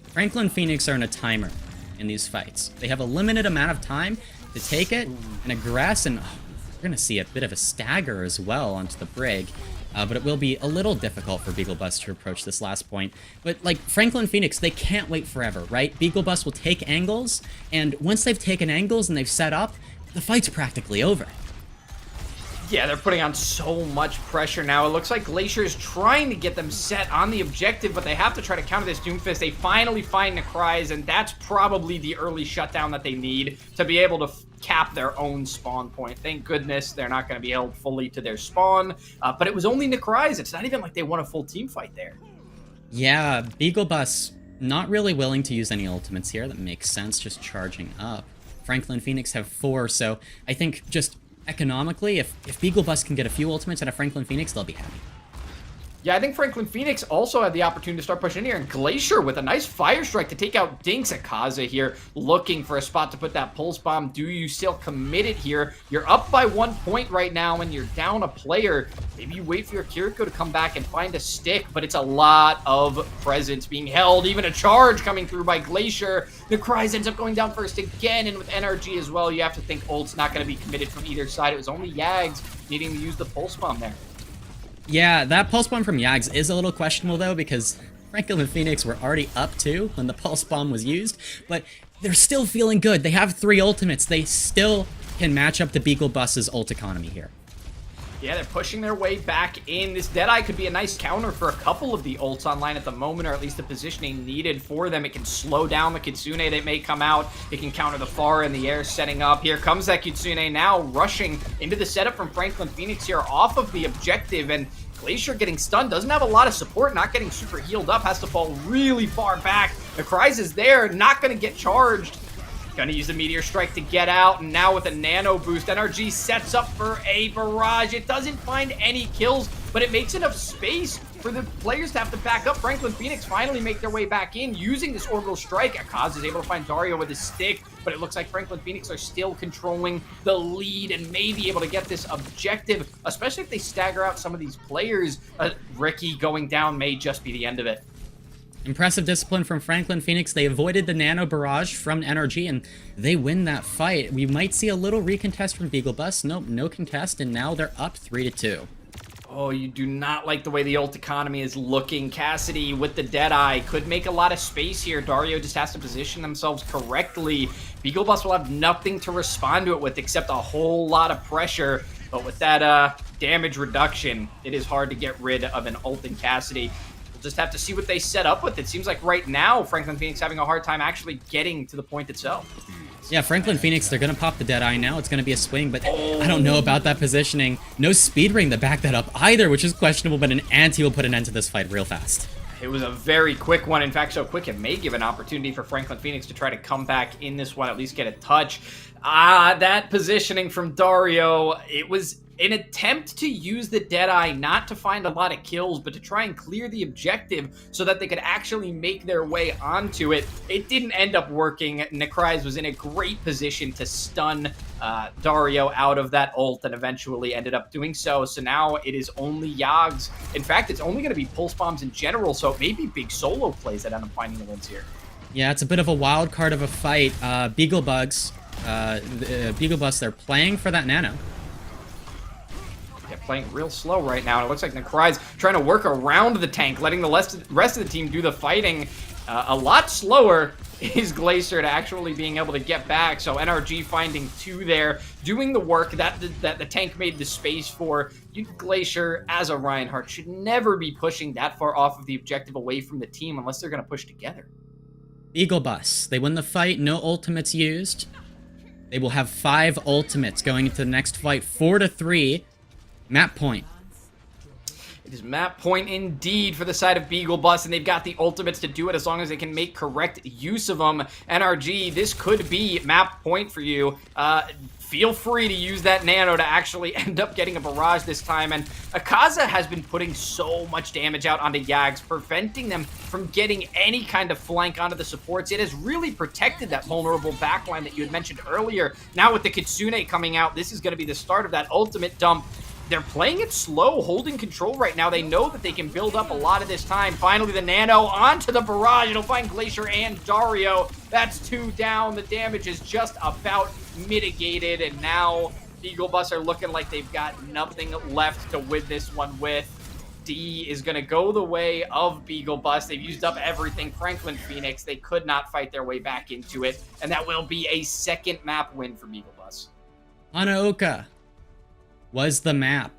Franklin Phoenix are in a timer in these fights. They have a limited amount of time to take it and aggress, and we're going to see a bit of a stagger as well onto the Brig. But it will be a little difficult for Beagle Bus to approach this last point. But like Franklin Phoenix, they can't wait forever, right? Beagle Bus will take angles, and once they've taken angles and they've set up, the fight's practically over. Yeah, they're putting on so much pressure now. It looks like Glacier is trying to get them set on the objective, but they have to try to counter this Doomfist. They finally find Necryze, and that's probably the early shutdown that they need to be able to cap their own spawn point. Thank goodness they're not going to be held fully to their spawn, but it was only Necryze. It's not even like they won a full team fight there. Yeah, Beagle Bus not really willing to use any ultimates here. That makes sense, just charging up. Franklin Phoenix have 4, so I think just economically, if Beagle Bus can get a few ultimates out of Franklin Phoenix, they'll be happy. Yeah, I think Franklin Phoenix also had the opportunity to start pushing in here, and Glacier with a nice Fire Strike to take out Dinks. Akaza here looking for a spot to put that Pulse Bomb. Do you still commit it here? You're up by 1 point right now, and you're down a player. Maybe you wait for your Kiriko to come back and find a stick, but it's a lot of presence being held. Even a charge coming through by Glacier. Necryze ends up going down first again, and with NRG as well, you have to think ult's not going to be committed from either side. It was only Yags needing to use the Pulse Bomb there. Yeah, that Pulse Bomb from Yags is a little questionable, though, because Franklin and Phoenix were already up 2 when the Pulse Bomb was used, but they're still feeling good. They have 3 ultimates. They still can match up the Beagle Bus's ult economy here. Yeah, they're pushing their way back in. This Deadeye could be a nice counter for a couple of the ults online at the moment, or at least the positioning needed for them. It can slow down the Kitsune that may come out. It can counter the Far in the air setting up. Here comes that Kitsune now rushing into the setup from Franklin Phoenix here off of the objective, and Glacier getting stunned, doesn't have a lot of support, not getting super healed up, has to fall really far back. Necryze is there, not going to get charged. Gonna use the Meteor Strike to get out, and now with a Nano Boost, NRG sets up for a Barrage. It doesn't find any kills, but it makes enough space for the players to have to back up. Franklin Phoenix finally make their way back in using this Orbital Strike. Akaza is able to find Dario with his stick, but it looks like Franklin Phoenix are still controlling the lead and may be able to get this objective, especially if they stagger out some of these players. Ricky going down may just be the end of it. Impressive discipline from Franklin Phoenix. They avoided the Nano Barrage from NRG, and they win that fight. We might see a little recontest from Beagle Bus. Nope, no contest, and now they're up 3-2. Oh, you do not like the way the ult economy is looking. Cassidy with the Deadeye could make a lot of space here. Dario just has to position themselves correctly. Beagle Bus will have nothing to respond to it with except a whole lot of pressure. But with that damage reduction, it is hard to get rid of an ult in Cassidy. We'll just have to see what they set up with. It seems like right now, Franklin Phoenix having a hard time actually getting to the point itself. Yeah, Franklin Phoenix, they're going to pop the Deadeye now. It's going to be a swing, but I don't know about that positioning. No speed ring to back that up either, which is questionable, but an anti will put an end to this fight real fast. It was a very quick one. In fact, so quick it may give an opportunity for Franklin Phoenix to try to come back in this one, at least get a touch. That positioning from Dario, it was an attempt to use the Deadeye not to find a lot of kills, but to try and clear the objective so that they could actually make their way onto it. It didn't end up working. Necryze was in a great position to stun Dario out of that ult and eventually ended up doing so. So now it is only Yags. In fact, it's only going to be pulse bombs in general, so it may be big solo plays that end up finding the wins here. Yeah, it's a bit of a wild card of a fight. Beagle Bus, they're playing for that nano. Playing real slow right now. It looks like Necry's trying to work around the tank, letting the rest of the team do the fighting. A lot slower is Glacier to actually being able to get back. So NRG finding 2 there, doing the work that the tank made the space for. Glacier, as a Reinhardt, should never be pushing that far off of the objective away from the team unless they're going to push together. Beagle Bus, they win the fight, no ultimates used. They will have 5 ultimates going into the next fight, 4-3. Map point. It is map point indeed for the side of Beagle Bus, and they've got the ultimates to do it as long as they can make correct use of them. NRG, this could be map point for you. Feel free to use that nano to actually end up getting a barrage this time. And Akaza has been putting so much damage out onto Yags, preventing them from getting any kind of flank onto the supports. It has really protected that vulnerable backline that you had mentioned earlier. Now with the Kitsune coming out, this is going to be the start of that ultimate dump. They're playing it slow, holding control right now. They know that they can build up a lot of this time. Finally, the nano onto the barrage. It'll find Glacier and Dario. That's 2 down. The damage is just about mitigated, and now Beagle Bus are looking like they've got nothing left to win this one with. D is going to go the way of Beagle Bus. They've used up everything. Franklin Phoenix, they could not fight their way back into it, and that will be a second map win for Beagle Bus. Hanaoka was the map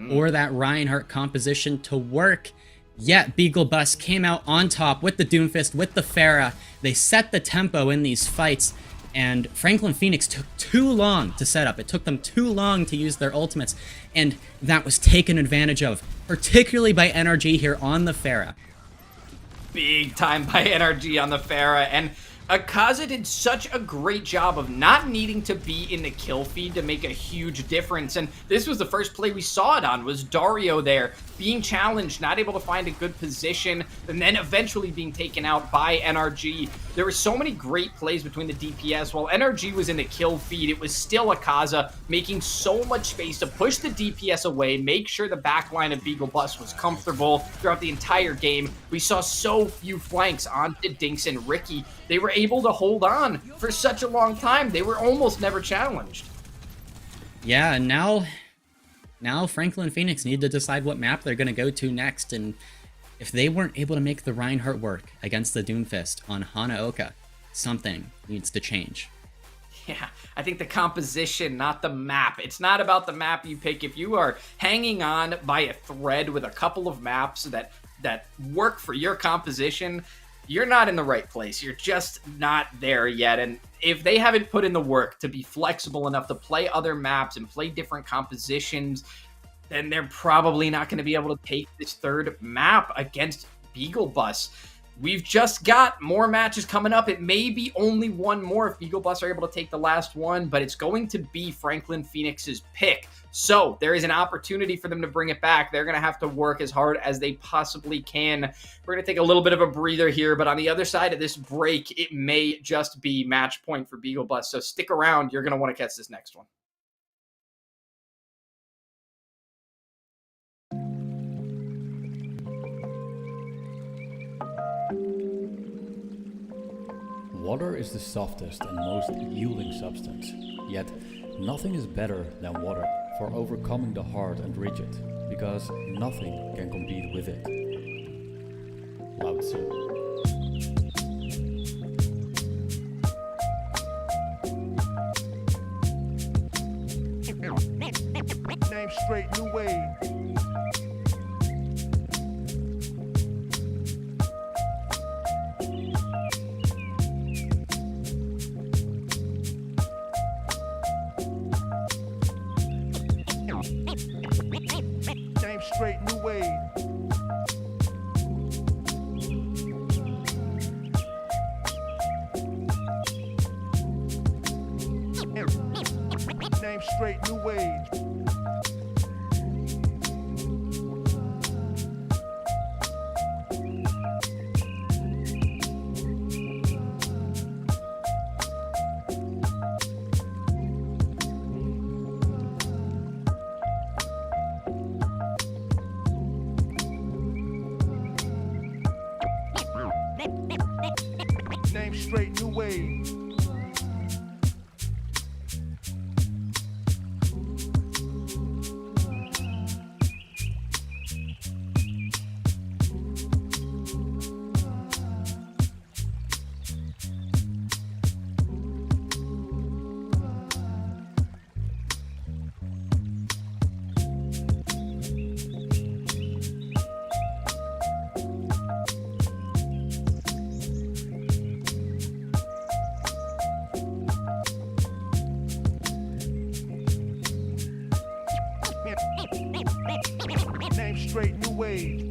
or that Reinhardt composition to work. Yet Beagle Bus came out on top with the Doomfist, with the Pharah. They set the tempo in these fights, and Franklin Phoenix took too long to set up. It took them too long to use their ultimates, and that was taken advantage of, particularly by NRG here on the Pharah. Big time by NRG on the Pharah, and Akaza did such a great job of not needing to be in the kill feed to make a huge difference, and this was the first play we saw it on, was Dario there, being challenged, not able to find a good position, and then eventually being taken out by NRG. There were so many great plays between the DPS. While NRG was in the kill feed, it was still Akaza making so much space to push the DPS away, make sure the backline of Beagle Bus was comfortable throughout the entire game. We saw so few flanks onto Dinks and Ricky. They were able to hold on for such a long time. They were almost never challenged. Yeah, and now Franklin Phoenix need to decide what map they're going to go to next, and if they weren't able to make the Reinhardt work against the Doomfist on Hanaoka, something needs to change. Yeah, I think the composition, not the map. It's not about the map you pick. If you are hanging on by a thread with a couple of maps that work for your composition, you're not in the right place. You're just not there yet. And if they haven't put in the work to be flexible enough to play other maps and play different compositions, then they're probably not going to be able to take this third map against Beagle Bus. We've just got more matches coming up. It may be only one more if Beagle Bus are able to take the last one, but it's going to be Franklin Phoenix's pick. So there is an opportunity for them to bring it back. They're going to have to work as hard as they possibly can. We're going to take a little bit of a breather here, but on the other side of this break, it may just be match point for Beagle Bus. So stick around. You're going to want to catch this next one. Water is the softest and most yielding substance, yet nothing is better than water for overcoming the hard and rigid, because nothing can compete with it. Lao Tzu. Name straight, new wave. Name straight, new wave. Name straight, new wave. Name straight, new wave. Name straight, new wave.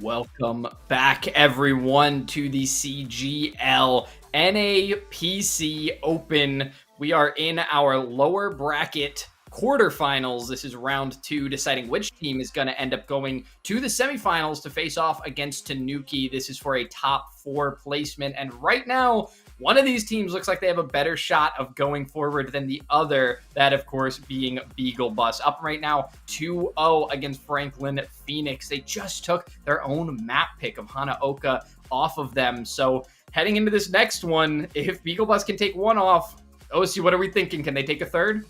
Welcome back, everyone, to the CGL NAPC Open. We are in our lower bracket quarterfinals. This is round 2, deciding which team is going to end up going to the semifinals to face off against Tanuki. This is for a top 4 placement, and right now, one of these teams looks like they have a better shot of going forward than the other, that of course being Beagle Bus. Up right now 2-0 against Franklin Phoenix. They just took their own map pick of Hanaoka off of them. So heading into this next one, if Beagle Bus can take one off, OC, what are we thinking? Can they take a third?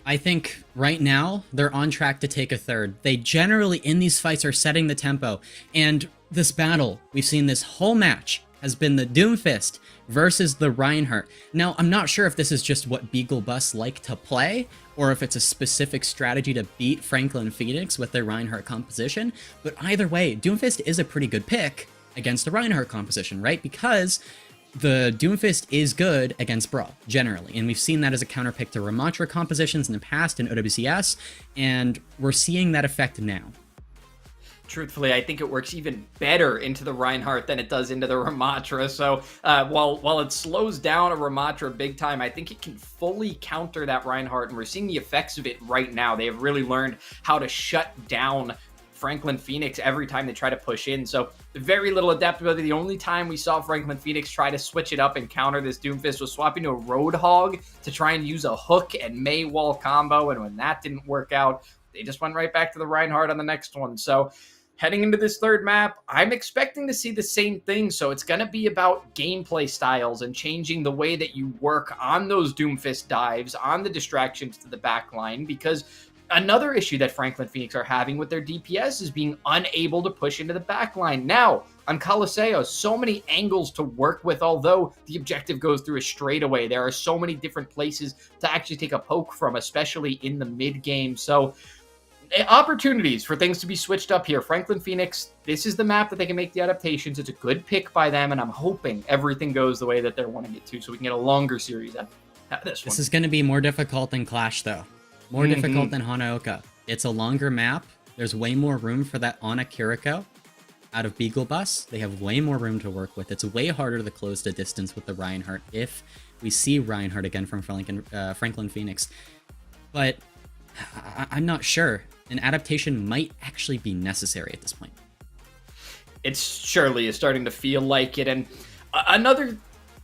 I think right now they're on track to take a third. They generally in these fights are setting the tempo. And this battle, we've seen this whole match, has been the Doomfist versus the Reinhardt. Now, I'm not sure if this is just what Beagle Bus like to play, or if it's a specific strategy to beat Franklin Phoenix with their Reinhardt composition, but either way, Doomfist is a pretty good pick against the Reinhardt composition, right? Because the Doomfist is good against Brawl, generally, and we've seen that as a counterpick to Ramatra compositions in the past in OWCS, and we're seeing that effect now. Truthfully, I think it works even better into the Reinhardt than it does into the Ramatra. So while it slows down a Ramatra big time, I think it can fully counter that Reinhardt, and we're seeing the effects of it right now. They have really learned how to shut down Franklin Phoenix every time they try to push in. So very little adaptability. The only time we saw Franklin Phoenix try to switch it up and counter this Doomfist was swapping to a Roadhog to try and use a hook and May wall combo. And when that didn't work out, they just went right back to the Reinhardt on the next one. So heading into this third map, I'm expecting to see the same thing. So it's going to be about gameplay styles and changing the way that you work on those Doomfist dives, on the distractions to the back line, because another issue that Franklin Phoenix are having with their DPS is being unable to push into the back line. Now, on Coliseo, so many angles to work with, although the objective goes through a straightaway. There are so many different places to actually take a poke from, especially in the mid game. So opportunities for things to be switched up here. Franklin Phoenix, this is the map that they can make the adaptations. It's a good pick by them, and I'm hoping everything goes the way that they're wanting it to, so we can get a longer series out of this one. This is going to be more difficult than Clash, though. More difficult than Hanaoka. It's a longer map. There's way more room for that Ana Kiriko out of Beagle Bus. They have way more room to work with. It's way harder to close the distance with the Reinhardt if we see Reinhardt again from Franklin Phoenix. But I'm not sure. An adaptation might actually be necessary at this point. It surely is starting to feel like it. And another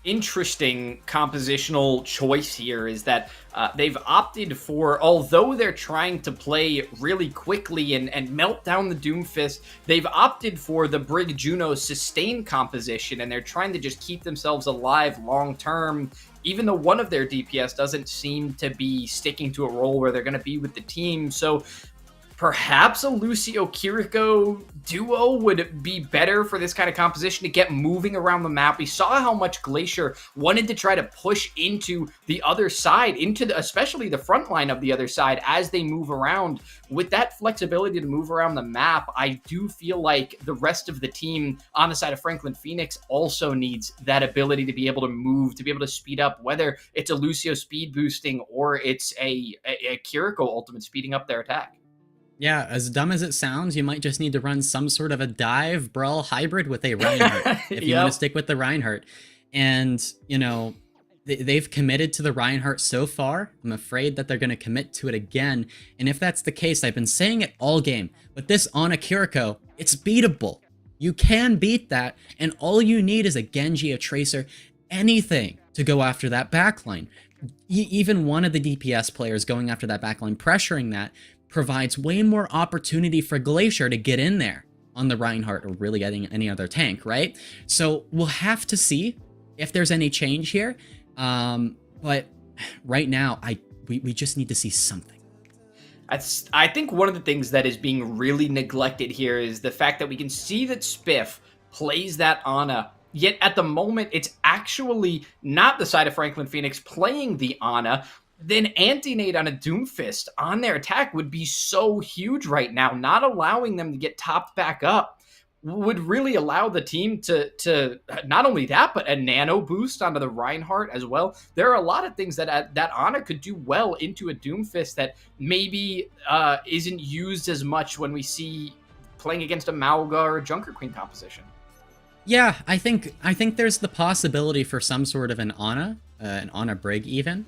interesting compositional choice here is that they've opted for, although they're trying to play really quickly and melt down the Doomfist, they've opted for the Brig Juno sustain composition, and they're trying to just keep themselves alive long term, even though one of their DPS doesn't seem to be sticking to a role where they're going to be with the team. So perhaps a Lucio Kiriko duo would be better for this kind of composition to get moving around the map. We saw how much Glacier wanted to try to push into the other side, especially the front line of the other side as they move around. With that flexibility to move around the map, I do feel like the rest of the team on the side of Franklin Phoenix also needs that ability to be able to move, to be able to speed up, whether it's a Lucio speed boosting or it's a Kiriko ultimate speeding up their attack. Yeah, as dumb as it sounds, you might just need to run some sort of a dive brawl hybrid with a Reinhardt if you want to stick with the Reinhardt. And, you know, they've committed to the Reinhardt so far. I'm afraid that they're going to commit to it again. And if that's the case, I've been saying it all game, but this Ana Kiriko, it's beatable. You can beat that, and all you need is a Genji, a Tracer, anything to go after that backline. Even one of the DPS players going after that backline, pressuring that, provides way more opportunity for Glacier to get in there on the Reinhardt, or really any other tank, right? So we'll have to see if there's any change here. But right now, we just need to see something. I think one of the things that is being really neglected here is the fact that we can see that Spiff plays that Ana, yet at the moment, it's actually not the side of Franklin Phoenix playing the Ana. Then anti-nade on a Doomfist on their attack would be so huge right now. Not allowing them to get topped back up would really allow the team to not only that, but a nano boost onto the Reinhardt as well. There are a lot of things that Ana could do well into a Doomfist that maybe isn't used as much when we see playing against a Mauga or a Junker Queen composition. Yeah, I think there's the possibility for some sort of an Ana Brig even.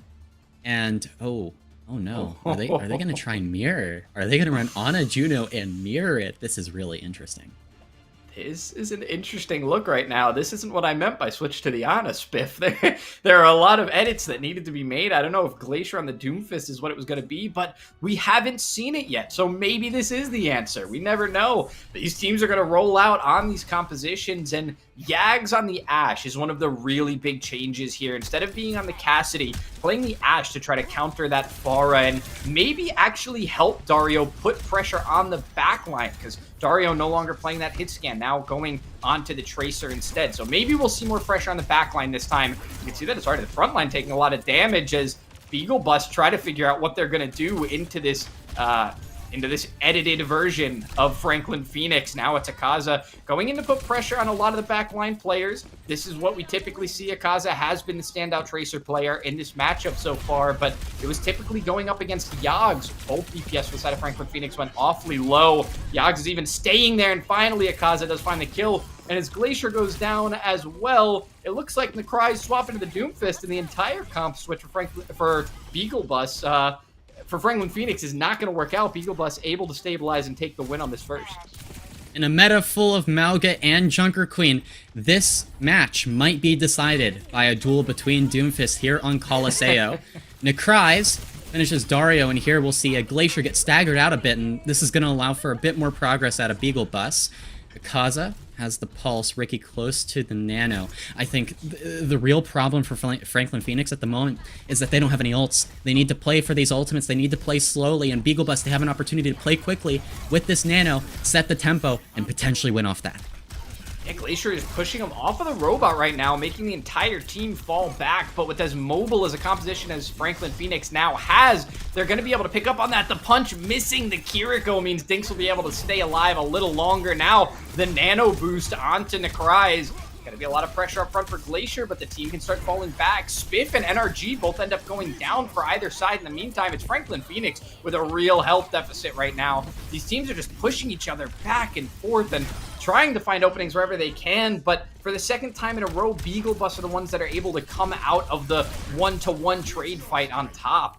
And oh no. Are they gonna try and mirror? Are they gonna run Ana Juno and mirror it? This is really interesting. This is an interesting look right now. This isn't what I meant by switch to the Ana spiff. There are a lot of edits that needed to be made. I don't know if Glacier on the Doomfist is what it was going to be, but we haven't seen it yet. So maybe this is the answer. We never know. These teams are going to roll out on these compositions, and Yags on the Ashe is one of the really big changes here. Instead of being on the Cassidy, playing the Ashe to try to counter that Pharah and maybe actually help Dario put pressure on the backline, because Dario no longer playing that hit scan, now going onto the Tracer instead. So maybe we'll see more pressure on the backline this time. You can see that it's already the front line taking a lot of damage as Beagle Bus try to figure out what they're going to do into this edited version of Franklin Phoenix. Now it's Akaza going in to put pressure on a lot of the backline players. This is what we typically see. Akaza has been the standout Tracer player in this matchup so far, but it was typically going up against Yags. Both DPS for the side of Franklin Phoenix went awfully low. Yags is even staying there, and finally Akaza does find the kill. And as Glacier goes down as well, it looks like Necry's swapping to the Doomfist, and the entire comp switch for Beagle Bus for Franklin Phoenix is not going to work out. Beagle Bus able to stabilize and take the win on this first. In a meta full of Mauga and Junker Queen, this match might be decided by a duel between Doomfist here on Colosseo. Necry's finishes Dario, and here we'll see a Glacier get staggered out a bit, and this is going to allow for a bit more progress out of Beagle Bus. Akaza has the Pulse, Ricky close to the Nano. I think the real problem for Franklin Phoenix at the moment is that they don't have any ults. They need to play for these ultimates. They need to play slowly, and Beagle Bus, they have an opportunity to play quickly with this Nano, set the tempo, and potentially win off that. Yeah, Glacier is pushing him off of the robot right now, making the entire team fall back. But with as mobile as a composition as Franklin Phoenix now has, they're going to be able to pick up on that. The punch missing the Kiriko means Dinks will be able to stay alive a little longer. Now, the nano boost onto Necry's. Going to be a lot of pressure up front for Glacier, but the team can start falling back. Spiff and NRG both end up going down for either side. In the meantime, it's Franklin Phoenix with a real health deficit right now. These teams are just pushing each other back and forth and trying to find openings wherever they can, but for the second time in a row, Beagle Bus are the ones that are able to come out of the one-to-one trade fight on top.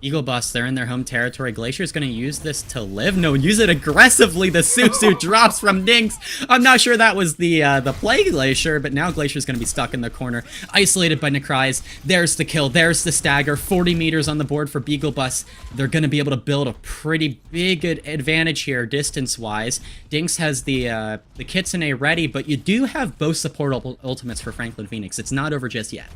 Beagle Bus, they're in their home territory. Glacier's going to use this to live. No, use it aggressively. The Susu drops from Dinks. I'm not sure that was the play Glacier, but now Glacier's going to be stuck in the corner, isolated by Necry's. There's the kill. There's the stagger. 40 meters on the board for Beagle Bus. They're going to be able to build a pretty big advantage here, distance-wise. Dinks has the Kitsune ready, but you do have both support ultimates for Franklin Phoenix. It's not over just yet.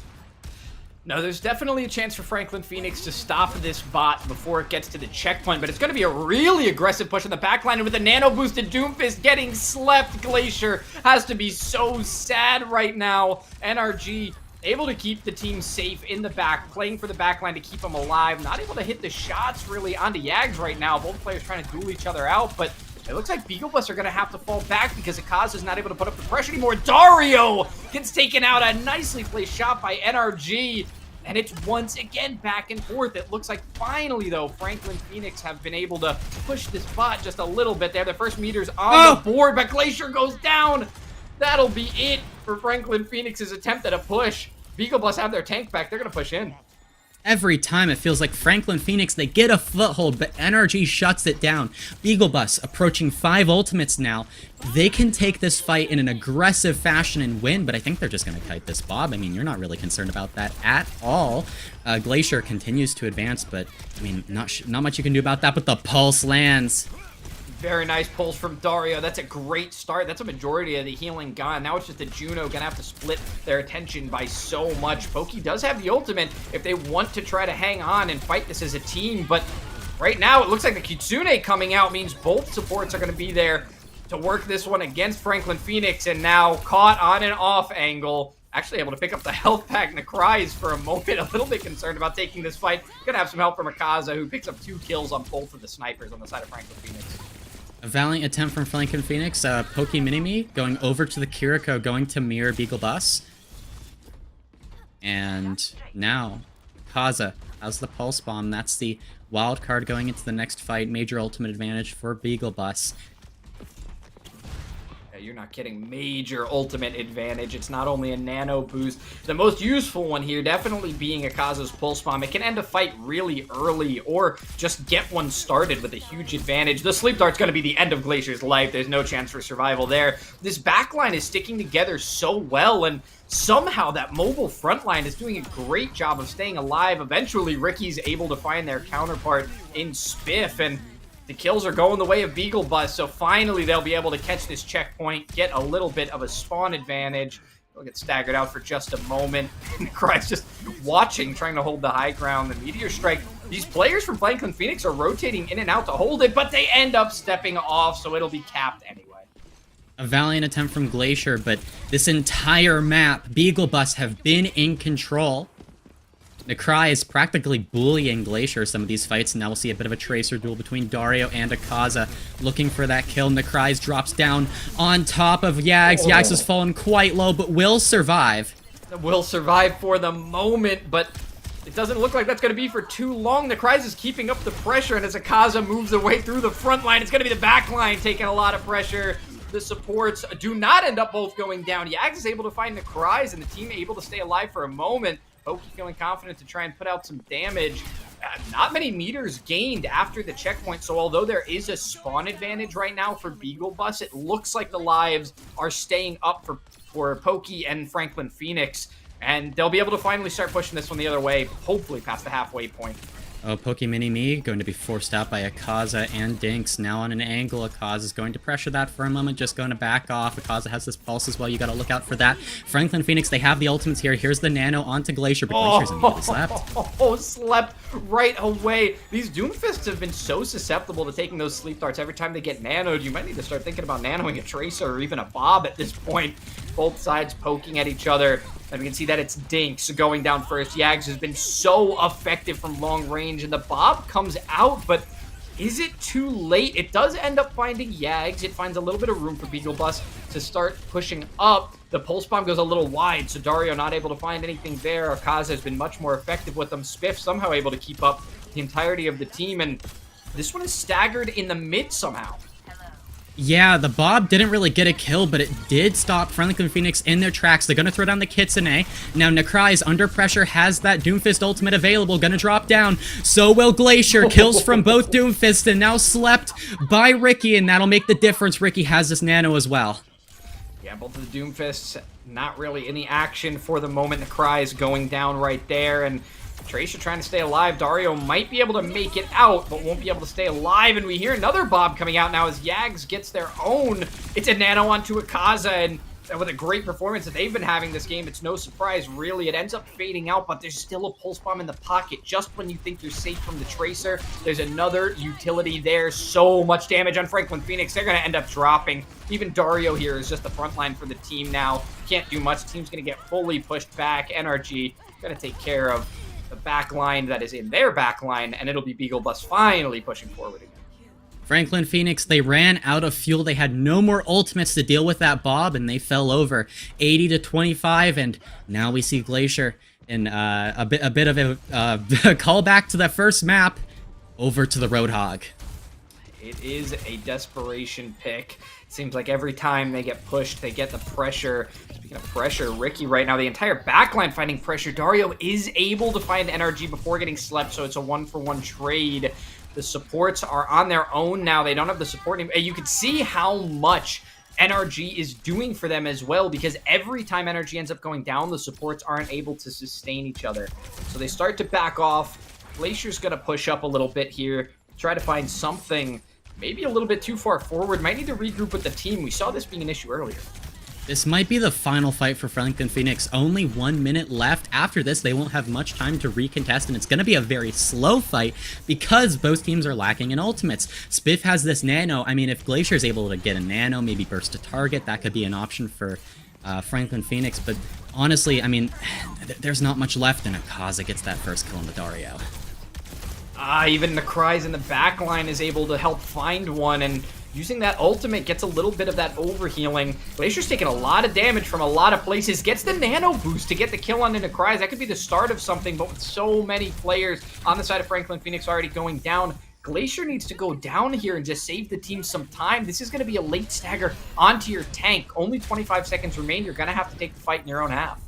No, there's definitely a chance for Franklin Phoenix to stop this bot before it gets to the checkpoint, but it's going to be a really aggressive push in the backline, and with the nano-boosted Doomfist getting slept, Glacier has to be so sad right now. NRG able to keep the team safe in the back, playing for the backline to keep them alive, not able to hit the shots really onto Yags right now. Both players trying to duel each other out, but it looks like Beagle Bus are going to have to fall back because Akaza is not able to put up the pressure anymore. Dario gets taken out. A nicely placed shot by NRG. And it's once again back and forth. It looks like finally, though, Franklin Phoenix have been able to push this bot just a little bit. They have their first meters on the board, but Glacier goes down. That'll be it for Franklin Phoenix's attempt at a push. Beagle Bus have their tank back. They're going to push in. Every time it feels like Franklin Phoenix, they get a foothold, but NRG shuts it down. Beagle Bus approaching 5 ultimates now. They can take this fight in an aggressive fashion and win, but I think they're just going to kite this Bob. I mean, you're not really concerned about that at all. Glacier continues to advance, but I mean, not much you can do about that, but the pulse lands. Very nice pulls from Dario. That's a great start. That's a majority of the healing gone. Now it's just a Juno gonna have to split their attention by so much. Poki does have the ultimate if they want to try to hang on and fight this as a team, but right now it looks like the Kitsune coming out means both supports are gonna be there to work this one against Franklin Phoenix, and now caught on an off angle. Actually able to pick up the health pack. Necry's for a moment a little bit concerned about taking this fight. Gonna have some help from Akaza, who picks up 2 kills on both of the snipers on the side of Franklin Phoenix. A valiant attempt from Franklin Phoenix. Poki Minimi going over to the Kiriko, going to mirror Beagle Bus. And now, Kaza has the Pulse Bomb. That's the wild card going into the next fight. Major ultimate advantage for Beagle Bus. You're not getting major ultimate advantage. It's not only a nano boost. The most useful one here definitely being Akaza's Pulse Bomb. It can end a fight really early or just get one started with a huge advantage. The Sleep Dart's going to be the end of Glacier's life. There's no chance for survival there. This backline is sticking together so well, and somehow that mobile front line is doing a great job of staying alive. Eventually, Ricky's able to find their counterpart in Spiff, and the kills are going the way of Beagle Bus, so finally they'll be able to catch this checkpoint, get a little bit of a spawn advantage. They'll get staggered out for just a moment. Necry's just watching, trying to hold the high ground. The Meteor Strike, these players from Franklin Phoenix are rotating in and out to hold it, but they end up stepping off, so it'll be capped anyway. A valiant attempt from Glacier, but this entire map, Beagle Bus have been in control. Necry is practically bullying Glacier some of these fights, and now we'll see a bit of a Tracer duel between Dario and Akaza, looking for that kill. Necry's drops down on top of Yags. Yags has fallen quite low, but will survive. Will survive for the moment, but it doesn't look like that's going to be for too long. Necry's is keeping up the pressure, and as Akaza moves away through the front line, it's going to be the back line taking a lot of pressure. The supports do not end up both going down. Yags is able to find Necry's, and the team able to stay alive for a moment. Pokey feeling confident to try and put out some damage. Not many meters gained after the checkpoint, so although there is a spawn advantage right now for Beagle Bus, it looks like the lives are staying up for Pokey and Franklin Phoenix, and they'll be able to finally start pushing this one the other way, hopefully past the halfway point. Oh, Poke Mini-Me going to be forced out by Akaza and Dinks. Now on an angle, Akaza is going to pressure that for a moment, just going to back off. Akaza has this pulse as well. You got to look out for that. Franklin Phoenix, they have the ultimates here. Here's the Nano onto Glacier, but Glacier's immediately slept. Oh, slept right away. These Doomfists have been so susceptible to taking those Sleep Darts. Every time they get nanoed, you might need to start thinking about nanoing a Tracer or even a Bob at this point. Both sides poking at each other. And we can see that it's Dinks going down first. Yags has been so effective from long range, and the Bob comes out, but is it too late? It does end up finding Yags. It finds a little bit of room for Beagle Bus to start pushing up. The Pulse Bomb goes a little wide, so Dario not able to find anything there. Akaza has been much more effective with them. Spiff somehow able to keep up the entirety of the team, and this one is staggered in the mid somehow. Yeah, the Bob didn't really get a kill, but it did stop Franklin Phoenix in their tracks. They're going to throw down the Kitsune. Now, Necry is under pressure, has that Doomfist ultimate available, going to drop down. So will Glacier. Kills from both Doomfists, and now slept by Ricky, and that'll make the difference. Ricky has this Nano as well. Yeah, both of the Doomfists not really any action for the moment. Necry is going down right there, and Tracer trying to stay alive. Dario might be able to make it out, but won't be able to stay alive. And we hear another Bob coming out now as Yags gets their own. It's a Nano onto Akaza, and with a great performance that they've been having this game, it's no surprise, really. It ends up fading out, but there's still a Pulse Bomb in the pocket. Just when you think you're safe from the Tracer, there's another utility there. So much damage on Franklin Phoenix. They're going to end up dropping. Even Dario here is just the front line for the team now. Can't do much. The team's going to get fully pushed back. NRG going to take care of the back line that is in their back line, and it'll be Beagle Bus finally pushing forward again. Franklin Phoenix, they ran out of fuel. They had no more ultimates to deal with that Bob, and they fell over 80-25, and now we see Glacier in a bit of a callback to that first map over to the Roadhog. It is a desperation pick. Seems like every time they get pushed, they get the pressure. Speaking of pressure, Ricky right now, the entire backline finding pressure. Dario is able to find NRG before getting slept, so it's a 1-for-1 trade. The supports are on their own now. They don't have the support. You can see how much NRG is doing for them as well, because every time NRG ends up going down, the supports aren't able to sustain each other. So they start to back off. Glacier's going to push up a little bit here, try to find something maybe a little bit too far forward. Might need to regroup with the team. We saw this being an issue earlier. This might be the final fight for Franklin Phoenix. Only 1 minute left. After this, they won't have much time to recontest, and it's going to be a very slow fight because both teams are lacking in ultimates. Spiff has this Nano. I mean, if Glacier is able to get a Nano, maybe burst a target, that could be an option for Franklin Phoenix. But honestly, I mean, there's not much left, and Akaza gets that first kill on the Dario. Even Necry's in the back line is able to help find one, and using that ultimate gets a little bit of that overhealing. Glacier's taking a lot of damage from a lot of places. Gets the Nano boost to get the kill on Necry's. That could be the start of something, but with so many players on the side of Franklin Phoenix already going down, Glacier needs to go down here and just save the team some time. This is going to be a late stagger onto your tank. Only 25 seconds remain. You're going to have to take the fight in your own half.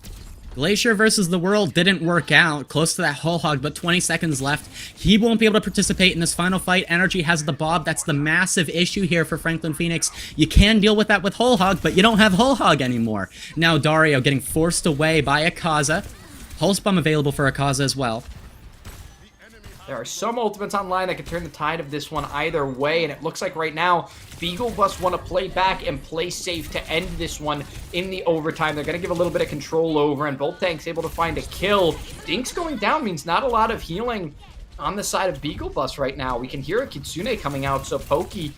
Glacier versus the World didn't work out. Close to that whole hog, but 20 seconds left. He won't be able to participate in this final fight. Energy has the Bob. That's the massive issue here for Franklin Phoenix. You can deal with that with whole hog, but you don't have whole hog anymore. Now Dario getting forced away by Akaza. Pulse Bomb available for Akaza as well. There are some ultimates online that can turn the tide of this one either way, and it looks like right now, Beagle Bus want to play back and play safe to end this one in the overtime. They're going to give a little bit of control over, and Bolt Tank's able to find a kill. Dinks going down means not a lot of healing on the side of Beagle Bus right now. We can hear a Kitsune coming out, so Pokey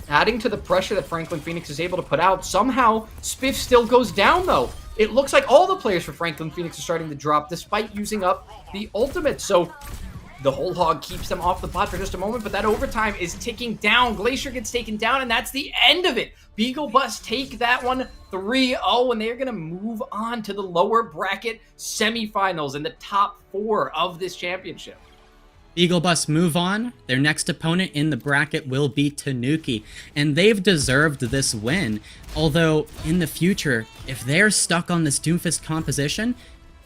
adding to the pressure that Franklin Phoenix is able to put out. Somehow, Spiff still goes down, though. It looks like all the players for Franklin Phoenix are starting to drop, despite using up the ultimate, so the whole hog keeps them off the pot for just a moment, but that overtime is ticking down. Glacier gets taken down, and that's the end of it. Beagle Bus take that one 3-0, and they're going to move on to the lower bracket semifinals in the top 4 of this championship. Beagle Bus move on. Their next opponent in the bracket will be Tanuki, and they've deserved this win. Although, in the future, if they're stuck on this Doomfist composition,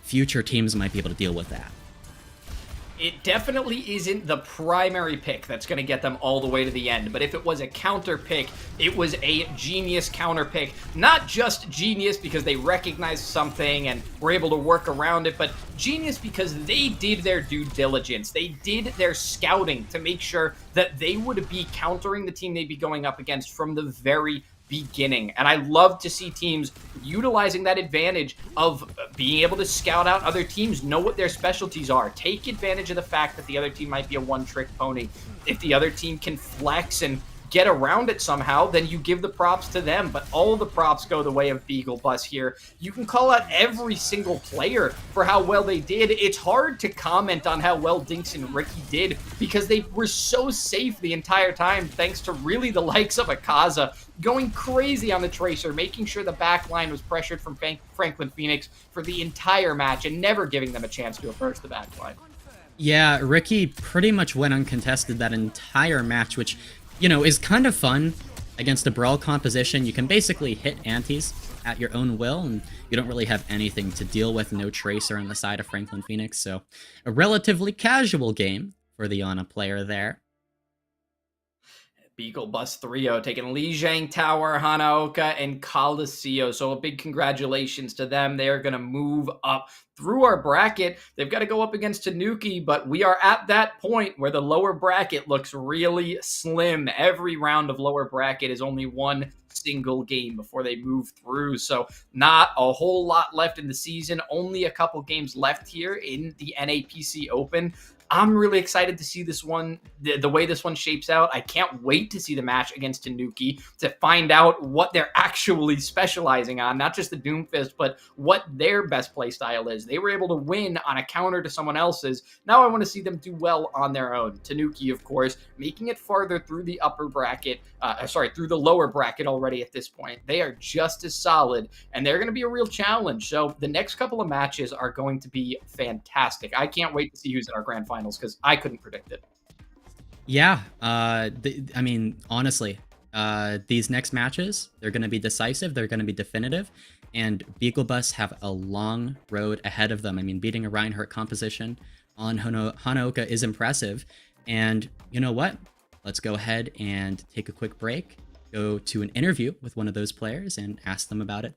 future teams might be able to deal with that. It definitely isn't the primary pick that's going to get them all the way to the end, but if it was a counter pick, it was a genius counter pick. Not just genius because they recognized something and were able to work around it, but genius because they did their due diligence. They did their scouting to make sure that they would be countering the team they'd be going up against from the very beginning. And I love to see teams utilizing that advantage of being able to scout out other teams, know what their specialties are, take advantage of the fact that the other team might be a one-trick pony. If the other team can flex and get around it somehow, then you give the props to them. But all the props go the way of Beagle Bus here. You can call out every single player for how well they did. It's hard to comment on how well Dinks and Ricky did because they were so safe the entire time, thanks to really the likes of Akaza going crazy on the Tracer, making sure the back line was pressured from Franklin Phoenix for the entire match and never giving them a chance to approach the back line. Yeah, Ricky pretty much went uncontested that entire match, which, you know, is kind of fun against a Brawl composition. You can basically hit antis at your own will, and you don't really have anything to deal with. No Tracer on the side of Franklin Phoenix, so a relatively casual game for the Ana player there. Beagle Bus 3-0 taking Lijiang Tower, Hanaoka, and Coliseum. So a big congratulations to them. They are going to move up through our bracket. They've got to go up against Tanuki, but we are at that point where the lower bracket looks really slim. Every round of lower bracket is only one single game before they move through. So not a whole lot left in the season. Only a couple games left here in the NAPC Open. I'm really excited to see this one, the way this one shapes out. I can't wait to see the match against Tanuki to find out what they're actually specializing on, not just the Doomfist, but what their best play style is. They were able to win on a counter to someone else's. Now I want to see them do well on their own. Tanuki, of course, making it farther through the upper bracket, through the lower bracket already at this point. They are just as solid, and they're going to be a real challenge. So the next couple of matches are going to be fantastic. I can't wait to see who's in our grand finals because I couldn't predict it. Yeah, I mean, honestly, these next matches, they're going to be decisive, they're going to be definitive, and Beagle Bus have a long road ahead of them. I mean, beating a Reinhardt composition on Hanaoka is impressive, and you know what? Let's go ahead and take a quick break, go to an interview with one of those players, and ask them about it.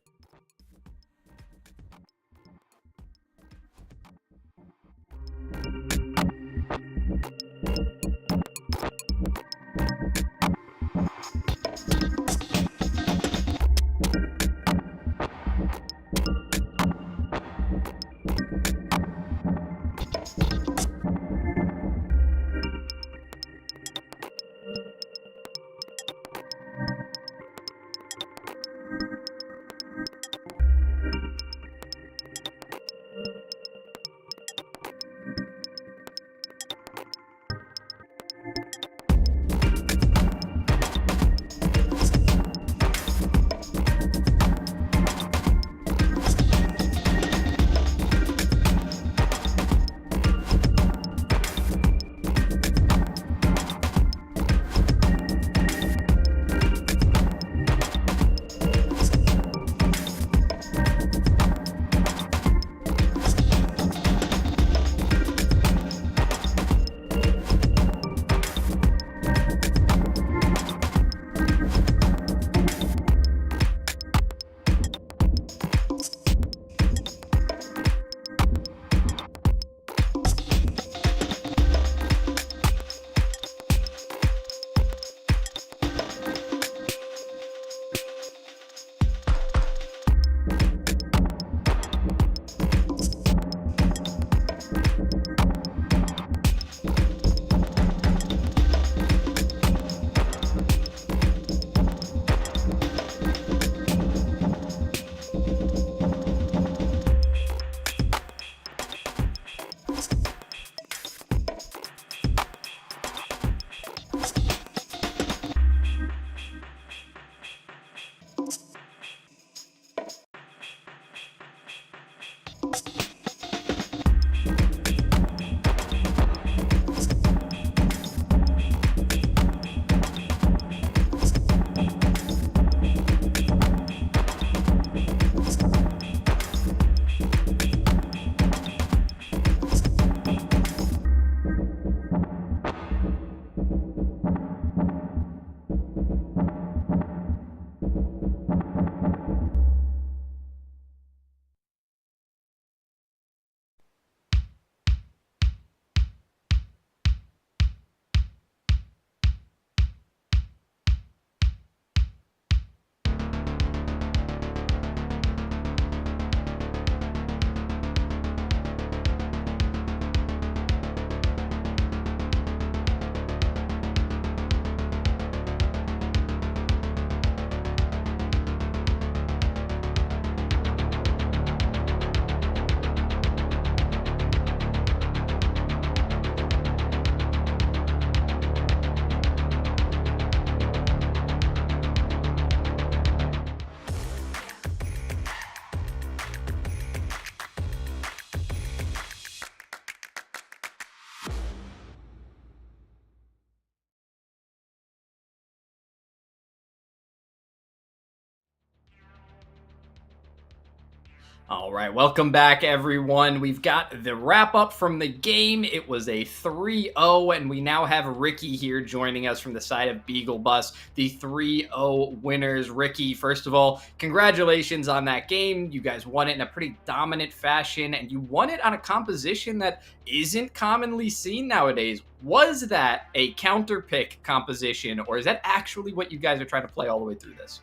All right, welcome back, everyone. We've got the wrap up from the game. It was a 3-0, and we now have Ricky here joining us from the side of Beagle Bus, the 3-0 winners. Ricky, first of all, congratulations on that game. You guys won it in a pretty dominant fashion, and you won it on a composition that isn't commonly seen nowadays. Was that a counter pick composition, or is that actually what you guys are trying to play all the way through this?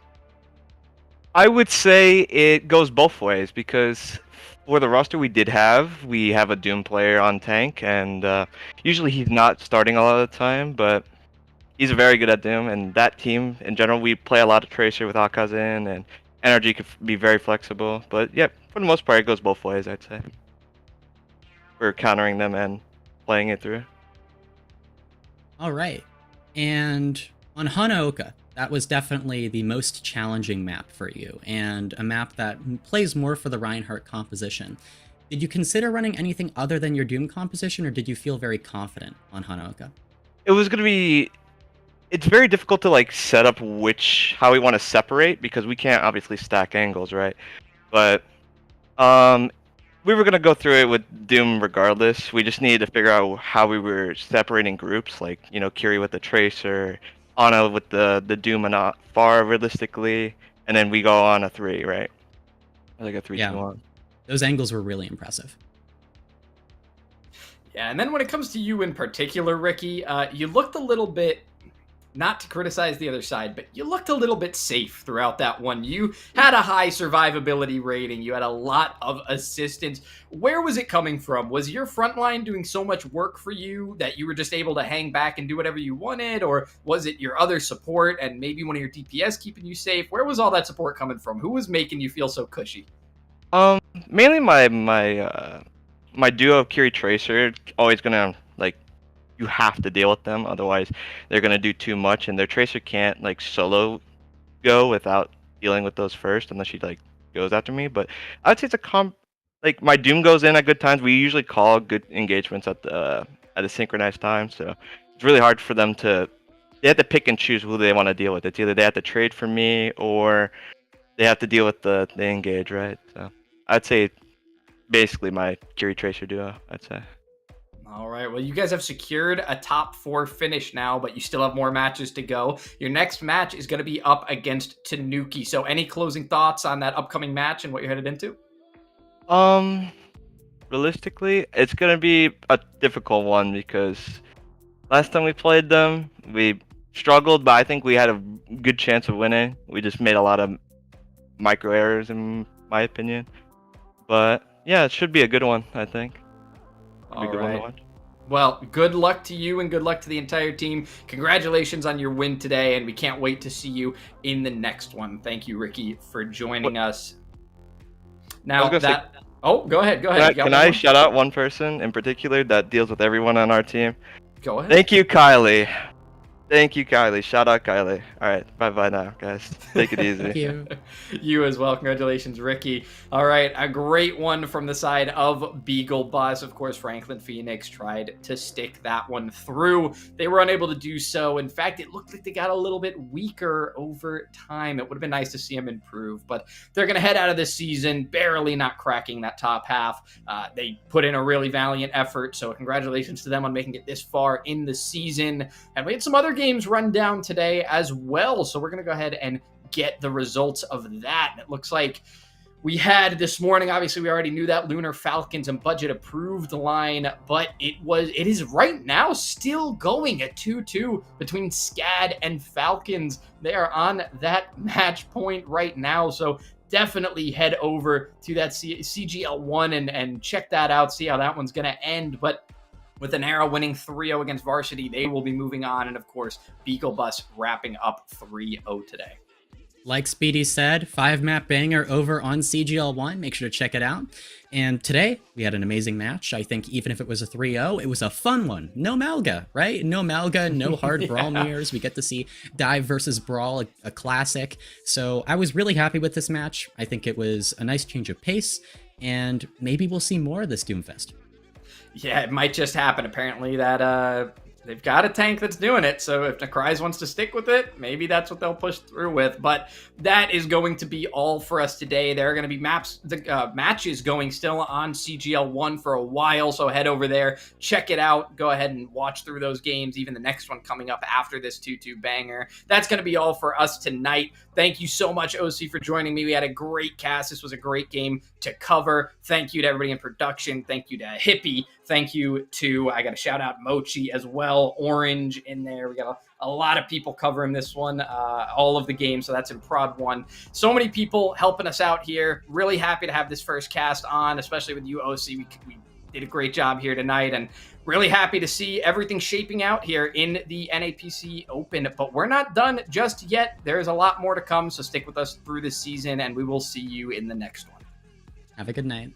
I would say it goes both ways because for the roster we have a Doom player on tank, and usually he's not starting a lot of the time, but he's very good at Doom. And that team in general, we play a lot of Tracer with Akazin, and NRG could be very flexible. But yeah, for the most part, it goes both ways, I'd say. We're countering them and playing it through. All right. And on Hanaoka, that was definitely the most challenging map for you, and a map that plays more for the Reinhardt composition. Did you consider running anything other than your Doom composition, or did you feel very confident on Hanaoka? It was going to be... It's very difficult to like set up how we want to separate because we can't obviously stack angles, right? But we were going to go through it with Doom regardless. We just needed to figure out how we were separating groups, like, you know, Kiri with the Tracer, Ana with the Doom and far realistically, and then we go on a 3, right? Like a 3-2-1. Those angles were really impressive. Yeah, and then when it comes to you in particular, Ricky, you looked a little bit, not to criticize the other side, but you looked a little bit safe throughout that one. You had a high survivability rating. You had a lot of assistance. Where was it coming from? Was your front line doing so much work for you that you were just able to hang back and do whatever you wanted? Or was it your other support and maybe one of your DPS keeping you safe? Where was all that support coming from? Who was making you feel so cushy? Mainly my duo of Kiri Tracer, always gonna, like, you have to deal with them, otherwise they're gonna do too much, and their Tracer can't like solo go without dealing with those first, unless she like goes after me. But I'd say it's like my Doom goes in at good times. We usually call good engagements at a synchronized time, so it's really hard for them to. They have to pick and choose who they want to deal with. It's either they have to trade for me or they have to deal with the engage, right? So I'd say basically my Kiri Tracer duo, I'd say. All right, well, you guys have secured a top 4 finish now, but you still have more matches to go. Your next match is going to be up against Tanuki. So any closing thoughts on that upcoming match and what you're headed into? Realistically, it's going to be a difficult one because last time we played them, we struggled, but I think we had a good chance of winning. We just made a lot of micro errors, in my opinion. But yeah, it should be a good one, I think. All right. Well, good luck to you and good luck to the entire team. Congratulations on your win today, and we can't wait to see you in the next one. Thank you, Ricky, for joining us. Now Oh, go ahead. Can I shout out one person in particular that deals with everyone on our team? Go ahead. Thank you, Kylie. Thank you, Kylie. Shout out, Kylie. All right, bye-bye now, guys. Take it easy. Thank you. You as well. Congratulations, Ricky. All right, a great one from the side of Beagle Bus. Of course, Franklin Phoenix tried to stick that one through. They were unable to do so. In fact, it looked like they got a little bit weaker over time. It would have been nice to see them improve, but they're going to head out of this season barely not cracking that top half. They put in a really valiant effort, so congratulations to them on making it this far in the season. And we had some other games run down today as well, so we're going to go ahead and get the results of that. It looks like we had this morning, obviously we already knew that Lunar Falcons and Budget approved the line, but it is right now still going at 2-2 between SCAD and Falcons. They are on that match point right now, so definitely head over to that CGL 1 and check that out, see how that one's going to end. But with an arrow winning 3-0 against Varsity, they will be moving on. And of course, Beagle Bus wrapping up 3-0 today. Like Speedy said, 5-map banger over on CGL 1. Make sure to check it out. And today, we had an amazing match. I think even if it was a 3-0, it was a fun one. No Malga, right? No Malga, no hard brawl mirrors. We get to see Dive versus Brawl, a classic. So I was really happy with this match. I think it was a nice change of pace. And maybe we'll see more of this Doomfest. Yeah, it might just happen. Apparently that they've got a tank that's doing it. So if Necryze wants to stick with it, maybe that's what they'll push through with. But that is going to be all for us today. There are going to be matches going still on CGL 1 for a while. So head over there, check it out. Go ahead and watch through those games. Even the next one coming up after this 2-2 banger. That's going to be all for us tonight. Thank you so much, OC, for joining me. We had a great cast. This was a great game to cover. Thank you to everybody in production. Thank you to Hippie. Thank you to, I got to shout out Mochi as well. Orange in there. We got a lot of people covering this one, all of the games. So that's in Prod 1. So many people helping us out here. Really happy to have this first cast on, especially with you, OC. We did a great job here tonight, and really happy to see everything shaping out here in the NAPC Open. But we're not done just yet. There's a lot more to come, so stick with us through this season, and we will see you in the next one. Have a good night.